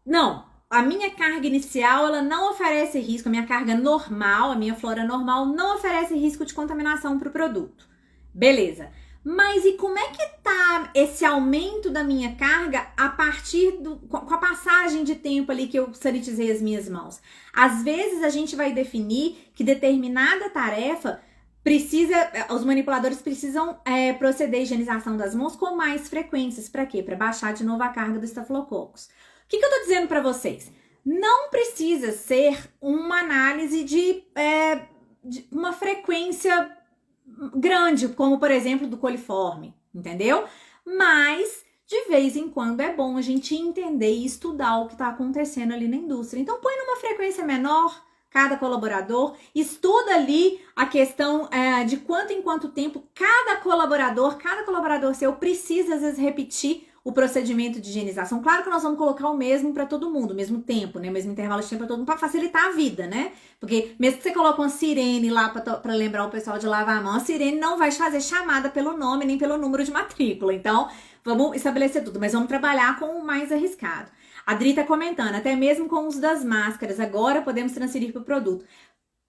Não, a minha carga inicial, ela não oferece risco, a minha carga normal, a minha flora normal não oferece risco de contaminação para o produto. Beleza. Mas e como é que tá esse aumento da minha carga a partir com a passagem de tempo ali que eu sanitizei as minhas mãos? Às vezes a gente vai definir que determinada tarefa os manipuladores precisam proceder à higienização das mãos com mais frequências. Para quê? Para baixar de novo a carga dos estafilococos. O que eu tô dizendo para vocês? Não precisa ser uma análise de uma frequência grande, como por exemplo do coliforme, entendeu? Mas de vez em quando é bom a gente entender e estudar o que está acontecendo ali na indústria. Então põe numa frequência menor cada colaborador, estuda ali a questão de quanto em quanto tempo cada colaborador seu precisa às vezes repetir o procedimento de higienização. Claro que nós vamos colocar o mesmo para todo mundo, o mesmo tempo, né? O mesmo intervalo de tempo para todo mundo, para facilitar a vida, né? Porque mesmo que você coloque uma sirene lá para lembrar o pessoal de lavar a mão, a sirene não vai te fazer chamada pelo nome nem pelo número de matrícula. Então, vamos estabelecer tudo, mas vamos trabalhar com o mais arriscado. A Dri tá comentando, até mesmo com o uso das máscaras, agora podemos transferir para o produto.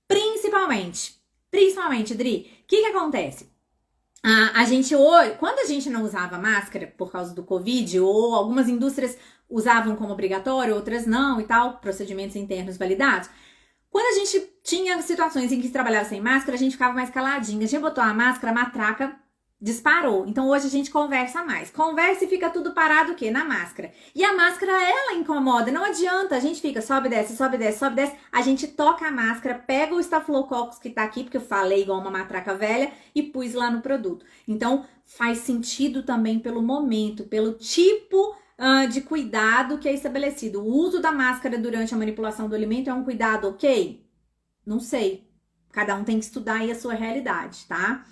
Principalmente, Dri, o que acontece? A gente hoje, quando a gente não usava máscara por causa do Covid, ou algumas indústrias usavam como obrigatório, outras não e tal, procedimentos internos validados. Quando a gente tinha situações em que trabalhava sem máscara, a gente ficava mais caladinha. A gente botou a máscara, a matraca disparou. Então hoje a gente conversa mais. Conversa e fica tudo parado o quê? Na máscara. E a máscara, ela incomoda. Não adianta. A gente fica sobe, desce, sobe, desce, sobe, desce. A gente toca a máscara, pega o estafilococcus que tá aqui, porque eu falei igual uma matraca velha, e pus lá no produto. Então faz sentido também pelo momento, pelo tipo de cuidado que é estabelecido. O uso da máscara durante a manipulação do alimento é um cuidado ok? Não sei. Cada um tem que estudar aí a sua realidade, tá?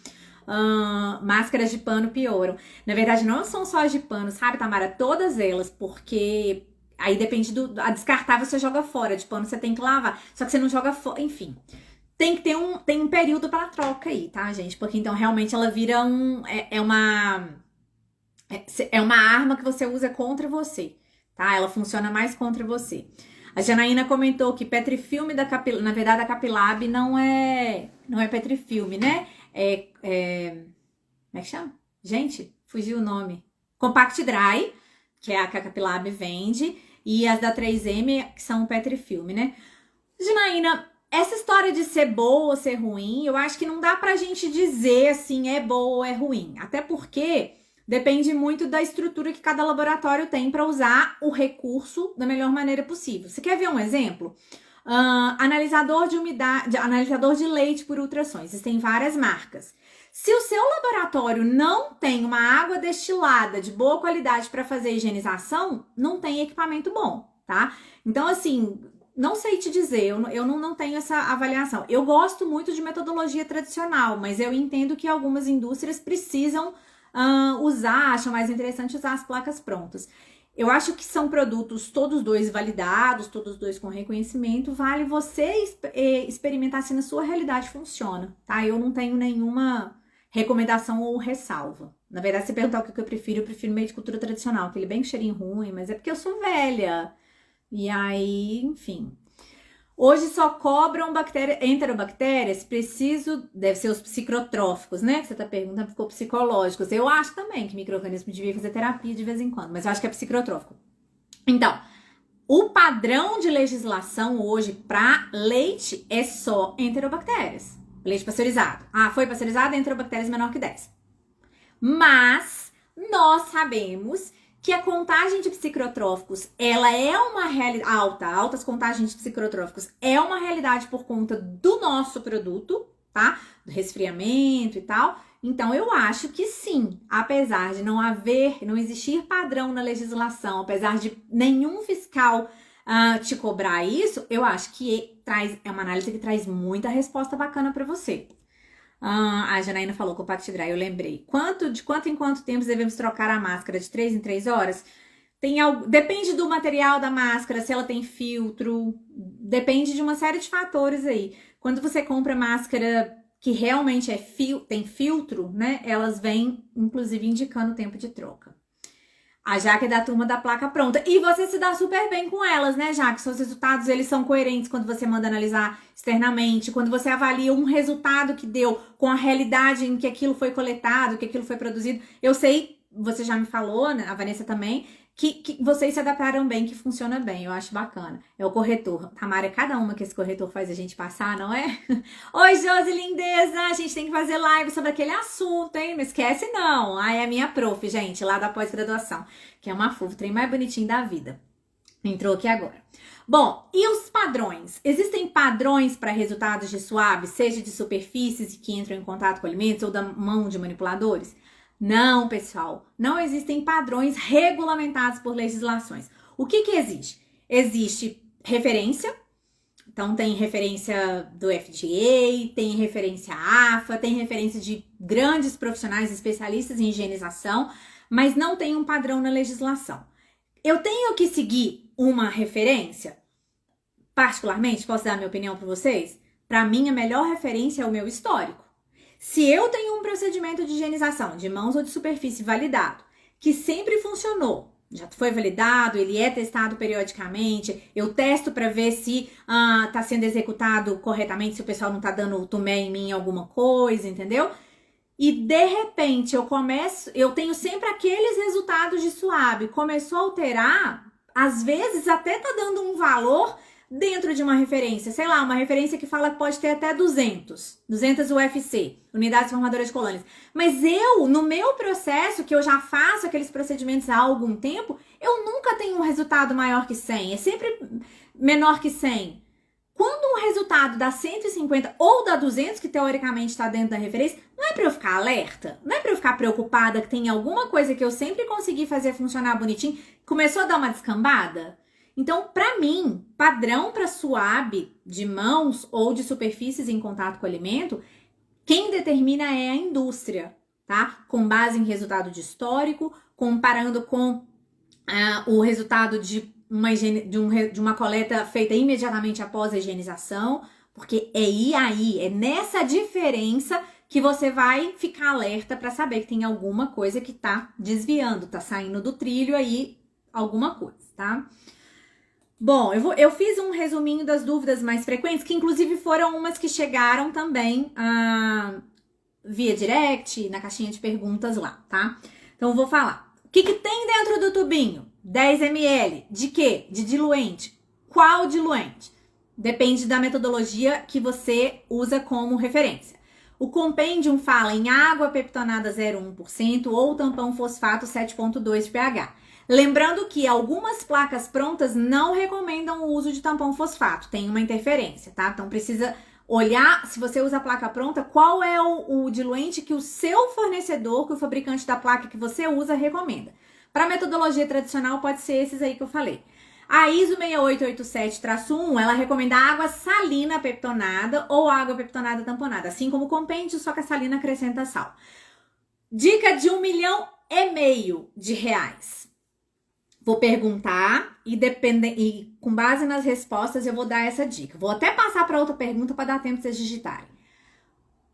Máscaras de pano pioram. Na verdade, não são só as de pano, sabe, Tamara? Todas elas, porque aí depende a descartável você joga fora, de pano você tem que lavar, só que você não joga fora, enfim. Tem que ter um período para troca aí, tá, gente? Porque então realmente ela vira é uma arma que você usa contra você, tá? Ela funciona mais contra você. A Janaína comentou que Petrifilme na verdade a Capilab não é Petrifilme, né? Como é que chama? Gente, fugiu o nome. Compact Dry, que é a que a Capilab vende, e as da 3M, que são o Petrifilme, né? Janaína, essa história de ser boa ou ser ruim, eu acho que não dá pra gente dizer assim, é boa ou é ruim. Até porque depende muito da estrutura que cada laboratório tem para usar o recurso da melhor maneira possível. Você quer ver um exemplo? Analisador de umidade, analisador de leite por ultrassons. Existem várias marcas. Se o seu laboratório não tem uma água destilada de boa qualidade para fazer higienização, não tem equipamento bom, tá? Então, assim, não sei te dizer, eu não tenho essa avaliação. Eu gosto muito de metodologia tradicional, mas eu entendo que algumas indústrias precisam acham mais interessante usar as placas prontas. Eu acho que são produtos todos dois validados, todos dois com reconhecimento. Vale você experimentar se na sua realidade funciona, tá? Eu não tenho nenhuma recomendação ou ressalva. Na verdade, se perguntar o que eu prefiro meio de cultura tradicional, aquele bem cheirinho ruim, mas é porque eu sou velha. E aí, enfim. Hoje só cobram enterobactérias, deve ser os psicotróficos, né? Que você tá perguntando, ficou psicológicos. Eu acho também que micro-organismo devia fazer terapia de vez em quando, mas eu acho que é psicotrófico. Então, o padrão de legislação hoje para leite é só enterobactérias. Leite pasteurizado. Ah, foi pasteurizado, enterobactérias menor que 10. Mas nós sabemos que a contagem de psicotróficos, ela é uma realidade altas contagens de psicotróficos é uma realidade por conta do nosso produto, tá? Do resfriamento e tal. Então, eu acho que sim, apesar de não existir padrão na legislação, apesar de nenhum fiscal te cobrar isso, eu acho que é uma análise que traz muita resposta bacana para você. A Janaína falou com o Pacto Dry, eu lembrei. De quanto em quanto tempo devemos trocar a máscara? De 3 em 3 horas? Depende do material da máscara, se ela tem filtro, depende de uma série de fatores aí. Quando você compra máscara que realmente tem filtro, né? Elas vêm, inclusive, indicando o tempo de troca. A Jaque é da turma da placa pronta. E você se dá super bem com elas, né, Jaque? Seus resultados, eles são coerentes quando você manda analisar externamente, quando você avalia um resultado que deu com a realidade em que aquilo foi coletado, que aquilo foi produzido. Eu sei, você já me falou, né, a Vanessa também, que vocês se adaptaram bem, que funciona bem. Eu acho bacana. É o corretor. Tamara, é cada uma que esse corretor faz a gente passar, não é? Oi, Josi, lindeza! A gente tem que fazer live sobre aquele assunto, hein? Não esquece, não. É a minha prof, gente, lá da pós-graduação. Que é uma fofa, o trem mais bonitinho da vida. Entrou aqui agora. Bom, e os padrões? Existem padrões para resultados de swab, seja de superfícies que entram em contato com alimentos ou da mão de manipuladores? Não, pessoal, não existem padrões regulamentados por legislações. O que existe? Existe referência, então tem referência do FDA, tem referência AFA, tem referência de grandes profissionais especialistas em higienização, mas não tem um padrão na legislação. Eu tenho que seguir uma referência? Particularmente, posso dar minha opinião para vocês? Para mim, a melhor referência é o meu histórico. Se eu tenho um procedimento de higienização de mãos ou de superfície validado, que sempre funcionou, já foi validado, ele é testado periodicamente, eu testo para ver se está sendo executado corretamente, se o pessoal não está dando tumé em mim alguma coisa, entendeu? E de repente eu tenho sempre aqueles resultados de swab, começou a alterar, às vezes até tá dando um valor dentro de uma referência, sei lá, uma referência que fala que pode ter até 200 UFC, unidades formadoras de colônias. Mas no meu processo, que eu já faço aqueles procedimentos há algum tempo, eu nunca tenho um resultado maior que 100, é sempre menor que 100. Quando um resultado dá 150 ou dá 200, que teoricamente está dentro da referência, não é para eu ficar alerta? Não é para eu ficar preocupada que tem alguma coisa que eu sempre consegui fazer funcionar bonitinho, começou a dar uma descambada? Então, para mim, padrão para swab de mãos ou de superfícies em contato com o alimento, quem determina é a indústria, tá? Com base em resultado de histórico, comparando com o resultado de uma coleta feita imediatamente após a higienização, porque é nessa diferença que você vai ficar alerta para saber que tem alguma coisa que tá desviando, tá saindo do trilho aí, alguma coisa, tá? Bom, eu fiz um resuminho das dúvidas mais frequentes, que inclusive foram umas que chegaram também via direct, na caixinha de perguntas lá, tá? Então, eu vou falar. O que tem dentro do tubinho? 10 ml. De quê? De diluente. Qual diluente? Depende da metodologia que você usa como referência. O compêndio fala em água peptonada 0,1% ou tampão fosfato 7,2 pH. Lembrando que algumas placas prontas não recomendam o uso de tampão fosfato, tem uma interferência, tá? Então precisa olhar, se você usa a placa pronta, qual é o diluente que o seu fornecedor, que o fabricante da placa que você usa, recomenda. Para metodologia tradicional, pode ser esses aí que eu falei. A ISO 6887-1, ela recomenda água salina peptonada ou água peptonada tamponada, assim como o compêndio, só que a salina acrescenta sal. Dica de R$1,5 milhão de reais. vou perguntar e com base nas respostas eu vou dar essa dica. Vou até passar para outra pergunta para dar tempo de vocês digitarem.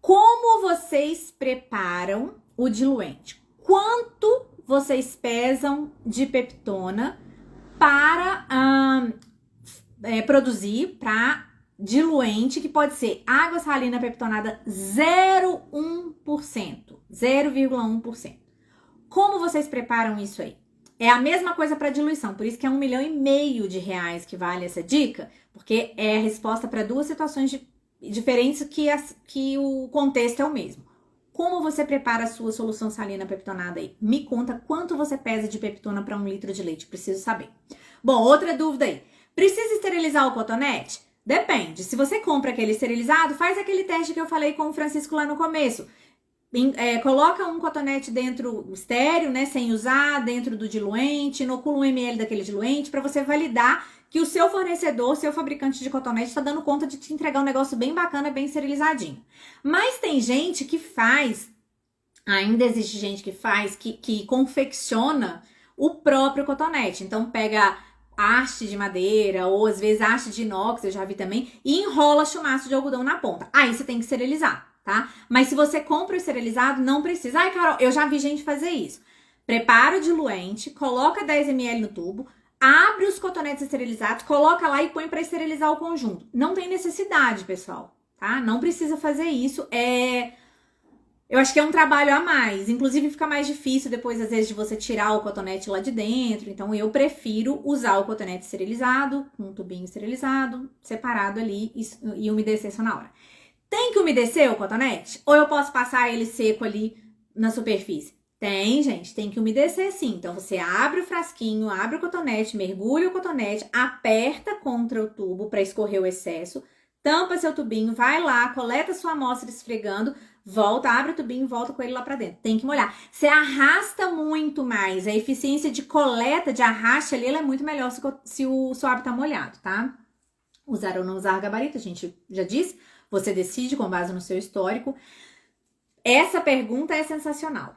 Como vocês preparam o diluente? Quanto vocês pesam de peptona para produzir para diluente, que pode ser água salina peptonada 0,1%, 0,1%. Como vocês preparam isso aí? É a mesma coisa para diluição, por isso que é R$1,5 milhão que vale essa dica, porque é a resposta para duas situações diferentes que o contexto é o mesmo. Como você prepara a sua solução salina peptonada aí? Me conta quanto você pesa de peptona para 1 litro de leite, preciso saber. Bom, outra dúvida aí. Precisa esterilizar o cotonete? Depende. Se você compra aquele esterilizado, faz aquele teste que eu falei com o Francisco lá no começo. Coloca um cotonete dentro estéreo, né, sem usar, dentro do diluente, inocula 1 ml daquele diluente para você validar que o seu fornecedor, seu fabricante de cotonete está dando conta de te entregar um negócio bem bacana, bem esterilizadinho. Mas tem gente que faz, ainda existe gente que faz, que confecciona o próprio cotonete. Então pega haste de madeira ou às vezes haste de inox, eu já vi também, e enrola chumaço de algodão na ponta. Aí você tem que esterilizar, tá? Mas se você compra o esterilizado, não precisa. Ai, Carol, eu já vi gente fazer isso. Prepara o diluente, coloca 10 ml no tubo, abre os cotonetes esterilizados, coloca lá e põe para esterilizar o conjunto. Não tem necessidade, pessoal, tá? Não precisa fazer isso. Eu acho que é um trabalho a mais. Inclusive, fica mais difícil depois, às vezes, de você tirar o cotonete lá de dentro. Então, eu prefiro usar o cotonete esterilizado, com um tubinho esterilizado, separado ali e umedecer só na hora. Tem que umedecer o cotonete? Ou eu posso passar ele seco ali na superfície? Tem, gente, tem que umedecer sim. Então, você abre o frasquinho, abre o cotonete, mergulha o cotonete, aperta contra o tubo para escorrer o excesso, tampa seu tubinho, vai lá, coleta sua amostra esfregando, volta, abre o tubinho e volta com ele lá para dentro. Tem que molhar. Você arrasta muito mais. A eficiência de coleta, de arraste ali, ela é muito melhor se o suave tá molhado, tá? Usar ou não usar gabarito, a gente já disse. Você decide com base no seu histórico. Essa pergunta é sensacional.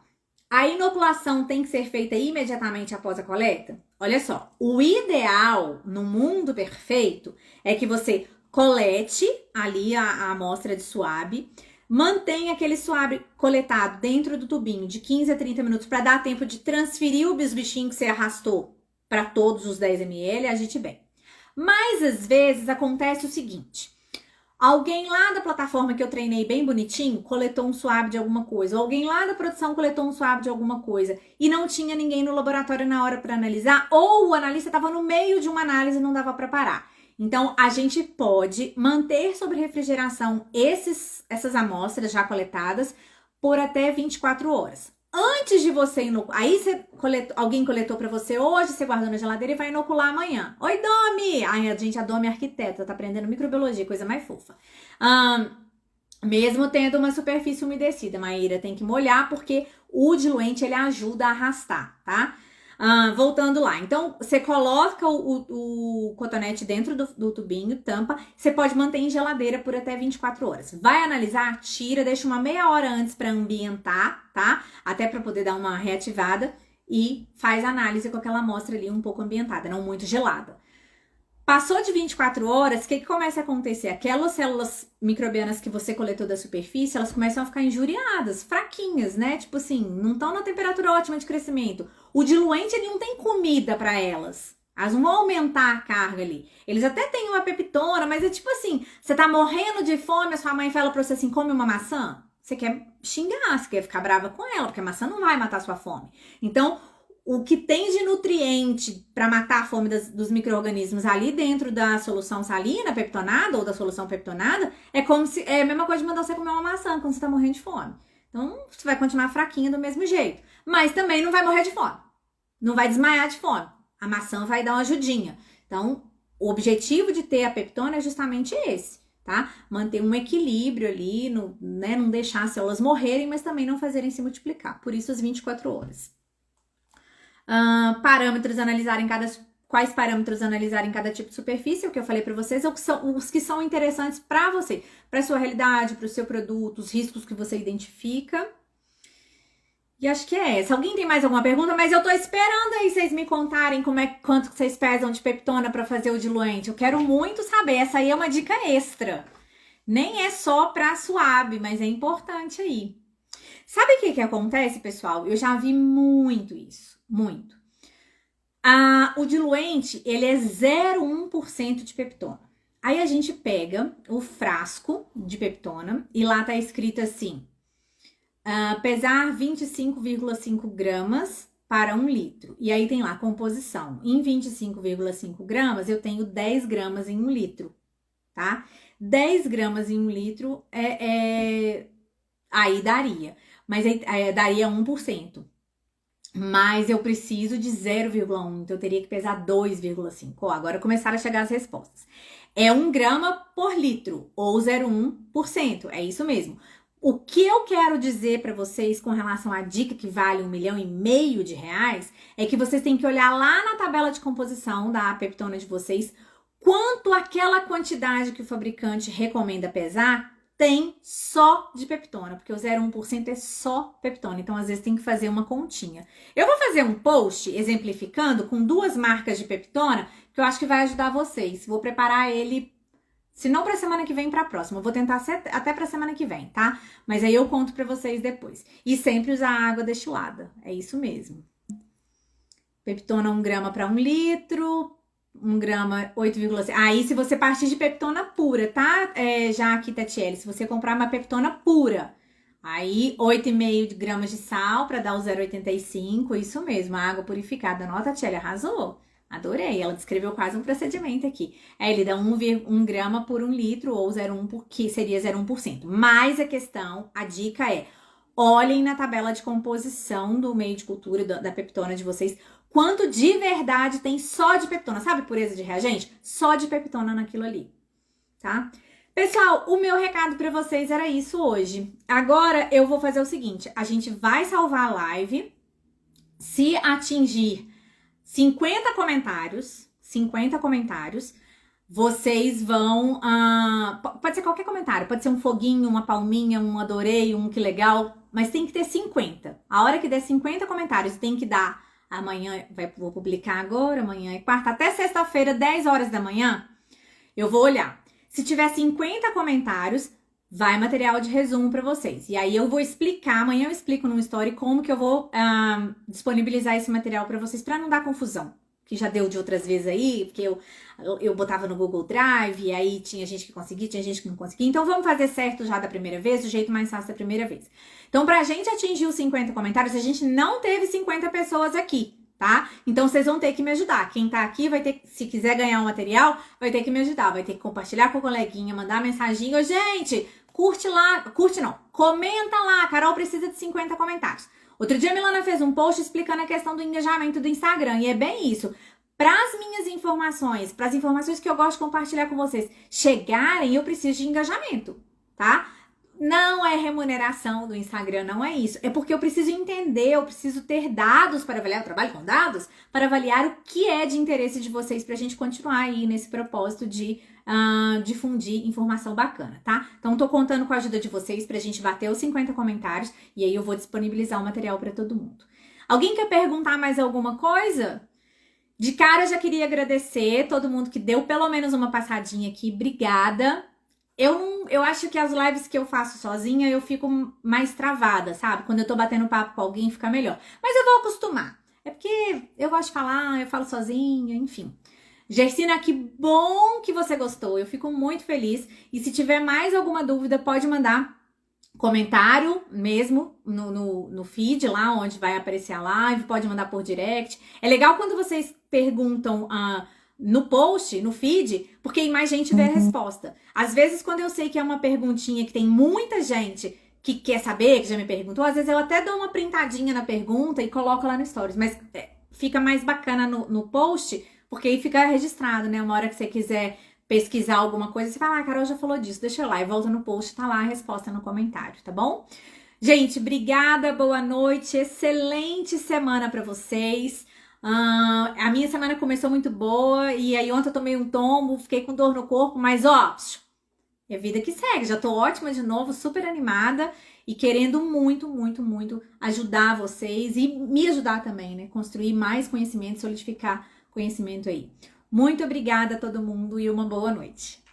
A inoculação tem que ser feita imediatamente após a coleta? Olha só, o ideal no mundo perfeito é que você colete ali a amostra de suave, mantenha aquele suave coletado dentro do tubinho de 15 a 30 minutos para dar tempo de transferir os bichinhos que você arrastou para todos os 10 ml, agite bem. Mas às vezes acontece o seguinte: alguém lá da plataforma que eu treinei bem bonitinho coletou um suave de alguma coisa. Ou alguém lá da produção coletou um suave de alguma coisa. E não tinha ninguém no laboratório na hora para analisar. Ou o analista estava no meio de uma análise e não dava para parar. Então, a gente pode manter sob refrigeração essas amostras já coletadas por até 24 horas. Antes de você inocular, aí alguém coletou para você hoje, você guardou na geladeira e vai inocular amanhã. Oi, Domi! Ai, a Domi é arquiteta, tá aprendendo microbiologia, coisa mais fofa. Mesmo tendo uma superfície umedecida, Maíra, tem que molhar porque o diluente, ele ajuda a arrastar, tá? Voltando lá, então você coloca o cotonete dentro do tubinho, tampa, você pode manter em geladeira por até 24 horas. Vai analisar, tira, deixa uma meia hora antes para ambientar, tá? Até para poder dar uma reativada e faz análise com aquela amostra ali um pouco ambientada, não muito gelada. Passou de 24 horas, o que começa a acontecer? Aquelas células microbianas que você coletou da superfície, elas começam a ficar injuriadas, fraquinhas, né? Tipo assim, não estão na temperatura ótima de crescimento. O diluente, ele não tem comida para elas. Elas não vão aumentar a carga ali. Eles até têm uma peptona, mas é tipo assim, você tá morrendo de fome, a sua mãe fala pra você assim, come uma maçã? Você quer xingar, você quer ficar brava com ela, porque a maçã não vai matar a sua fome. Então, o que tem de nutriente para matar a fome dos micro-organismos ali dentro da solução salina peptonada ou da solução peptonada é a mesma coisa de mandar você comer uma maçã quando você tá morrendo de fome. Então, você vai continuar fraquinha do mesmo jeito. Mas também não vai morrer de fome. Não vai desmaiar de fome. A maçã vai dar uma ajudinha. Então, o objetivo de ter a peptona é justamente esse, tá? Manter um equilíbrio ali, né? Não deixar as células morrerem, mas também não fazerem se multiplicar. Por isso, as 24 horas. Quais parâmetros analisar em cada tipo de superfície, o que eu falei para vocês, os que são interessantes para você, para sua realidade, para o seu produto, os riscos que você identifica. E acho que é essa. Alguém tem mais alguma pergunta? Mas eu tô esperando aí vocês me contarem quanto que vocês pesam de peptona pra fazer o diluente. Eu quero muito saber. Essa aí é uma dica extra. Nem é só pra suave, mas é importante aí. Sabe o que acontece, pessoal? Eu já vi muito isso. Muito. O diluente, ele é 0,1% de peptona. Aí a gente pega o frasco de peptona e lá tá escrito assim: pesar 25,5 gramas para 1 litro. E aí tem lá composição. Em 25,5 gramas, eu tenho 10 gramas em 1 litro, tá? 10 gramas em 1 litro aí daria. Mas aí daria 1%. Mas eu preciso de 0,1, então eu teria que pesar 2,5. Agora começaram a chegar as respostas. É 1 grama por litro, ou 0,1%. É isso mesmo. O que eu quero dizer para vocês com relação à dica que vale R$1,5 milhão é que vocês têm que olhar lá na tabela de composição da peptona de vocês quanto aquela quantidade que o fabricante recomenda pesar tem só de peptona, porque o 0,1% é só peptona, então às vezes tem que fazer uma continha. Eu vou fazer um post exemplificando com 2 marcas de peptona que eu acho que vai ajudar vocês. Vou preparar ele, se não para semana que vem, para a próxima. Eu vou tentar até para semana que vem, tá? Mas aí eu conto para vocês depois. E sempre usar água destilada, é isso mesmo. Peptona 1 grama para 1 litro. 1 grama, 8,5. Aí, se você partir de peptona pura, tá? Já aqui, Tatiele, se você comprar uma peptona pura, aí 8,5 gramas de sal para dar o 0,85. Isso mesmo, a água purificada. Nota, Tatiele, arrasou. Adorei, ela descreveu quase um procedimento aqui. Aí ele dá 1 grama por 1 litro ou 0,1, que seria 0,1%. Mas a dica é: olhem na tabela de composição do meio de cultura da peptona de vocês, quanto de verdade tem só de peptona. Sabe pureza de reagente? Só de peptona naquilo ali, tá? Pessoal, o meu recado para vocês era isso hoje. Agora eu vou fazer o seguinte, a gente vai salvar a live. Se atingir 50 comentários, vocês vão... pode ser qualquer comentário, pode ser um foguinho, uma palminha, um adorei, um que legal, mas tem que ter 50. A hora que der 50 comentários, tem que dar... Amanhã, vou publicar agora, amanhã é quarta, até sexta-feira, 10 horas da manhã, eu vou olhar. Se tiver 50 comentários, vai material de resumo para vocês. E aí eu vou explicar, amanhã eu explico no story como que eu vou disponibilizar esse material para vocês, para não dar confusão. Que já deu de outras vezes aí, porque eu botava no Google Drive, e aí tinha gente que conseguia, tinha gente que não conseguia. Então vamos fazer certo já da primeira vez, do jeito mais fácil da primeira vez. Então pra gente atingir os 50 comentários, a gente não teve 50 pessoas aqui, tá? Então vocês vão ter que me ajudar. Quem tá aqui vai ter, se quiser ganhar um material, vai ter que me ajudar. Vai ter que compartilhar com o coleguinha, mandar mensagem. Gente, curte lá, curte não, comenta lá, Carol precisa de 50 comentários. Outro dia a Milana fez um post explicando a questão do engajamento do Instagram, e é bem isso. Para as minhas informações, para as informações que eu gosto de compartilhar com vocês chegarem, eu preciso de engajamento, tá? Não é remuneração do Instagram, não é isso. É porque eu preciso entender, eu preciso ter dados para avaliar, eu trabalho com dados, para avaliar o que é de interesse de vocês para a gente continuar aí nesse propósito de difundir informação bacana, tá? Então, tô contando com a ajuda de vocês pra gente bater os 50 comentários e aí eu vou disponibilizar o material para todo mundo. Alguém quer perguntar mais alguma coisa? De cara, eu já queria agradecer todo mundo que deu pelo menos uma passadinha aqui. Obrigada. Eu acho que as lives que eu faço sozinha, eu fico mais travada, sabe? Quando eu tô batendo papo com alguém, fica melhor. Mas eu vou acostumar. É porque eu gosto de falar, eu falo sozinha, enfim. Gersina, que bom que você gostou. Eu fico muito feliz. E se tiver mais alguma dúvida, pode mandar comentário mesmo no feed, lá onde vai aparecer a live. Pode mandar por direct. É legal quando vocês perguntam no post, no feed, porque aí mais gente vê a resposta. Às vezes, quando eu sei que é uma perguntinha que tem muita gente que quer saber, que já me perguntou, às vezes eu até dou uma printadinha na pergunta e coloco lá no Stories. Mas fica mais bacana no post, porque aí fica registrado, né? Uma hora que você quiser pesquisar alguma coisa, você fala, a Carol já falou disso, deixa eu lá. E volta no post, tá lá a resposta no comentário, tá bom? Gente, obrigada, boa noite, excelente semana pra vocês. A minha semana começou muito boa e aí ontem eu tomei um tombo, fiquei com dor no corpo, mas ó, É vida que segue. Já tô ótima de novo, super animada e querendo muito, muito, muito ajudar vocês e me ajudar também, né? Construir mais conhecimento, solidificar conhecimento aí. Muito obrigada a todo mundo e uma boa noite.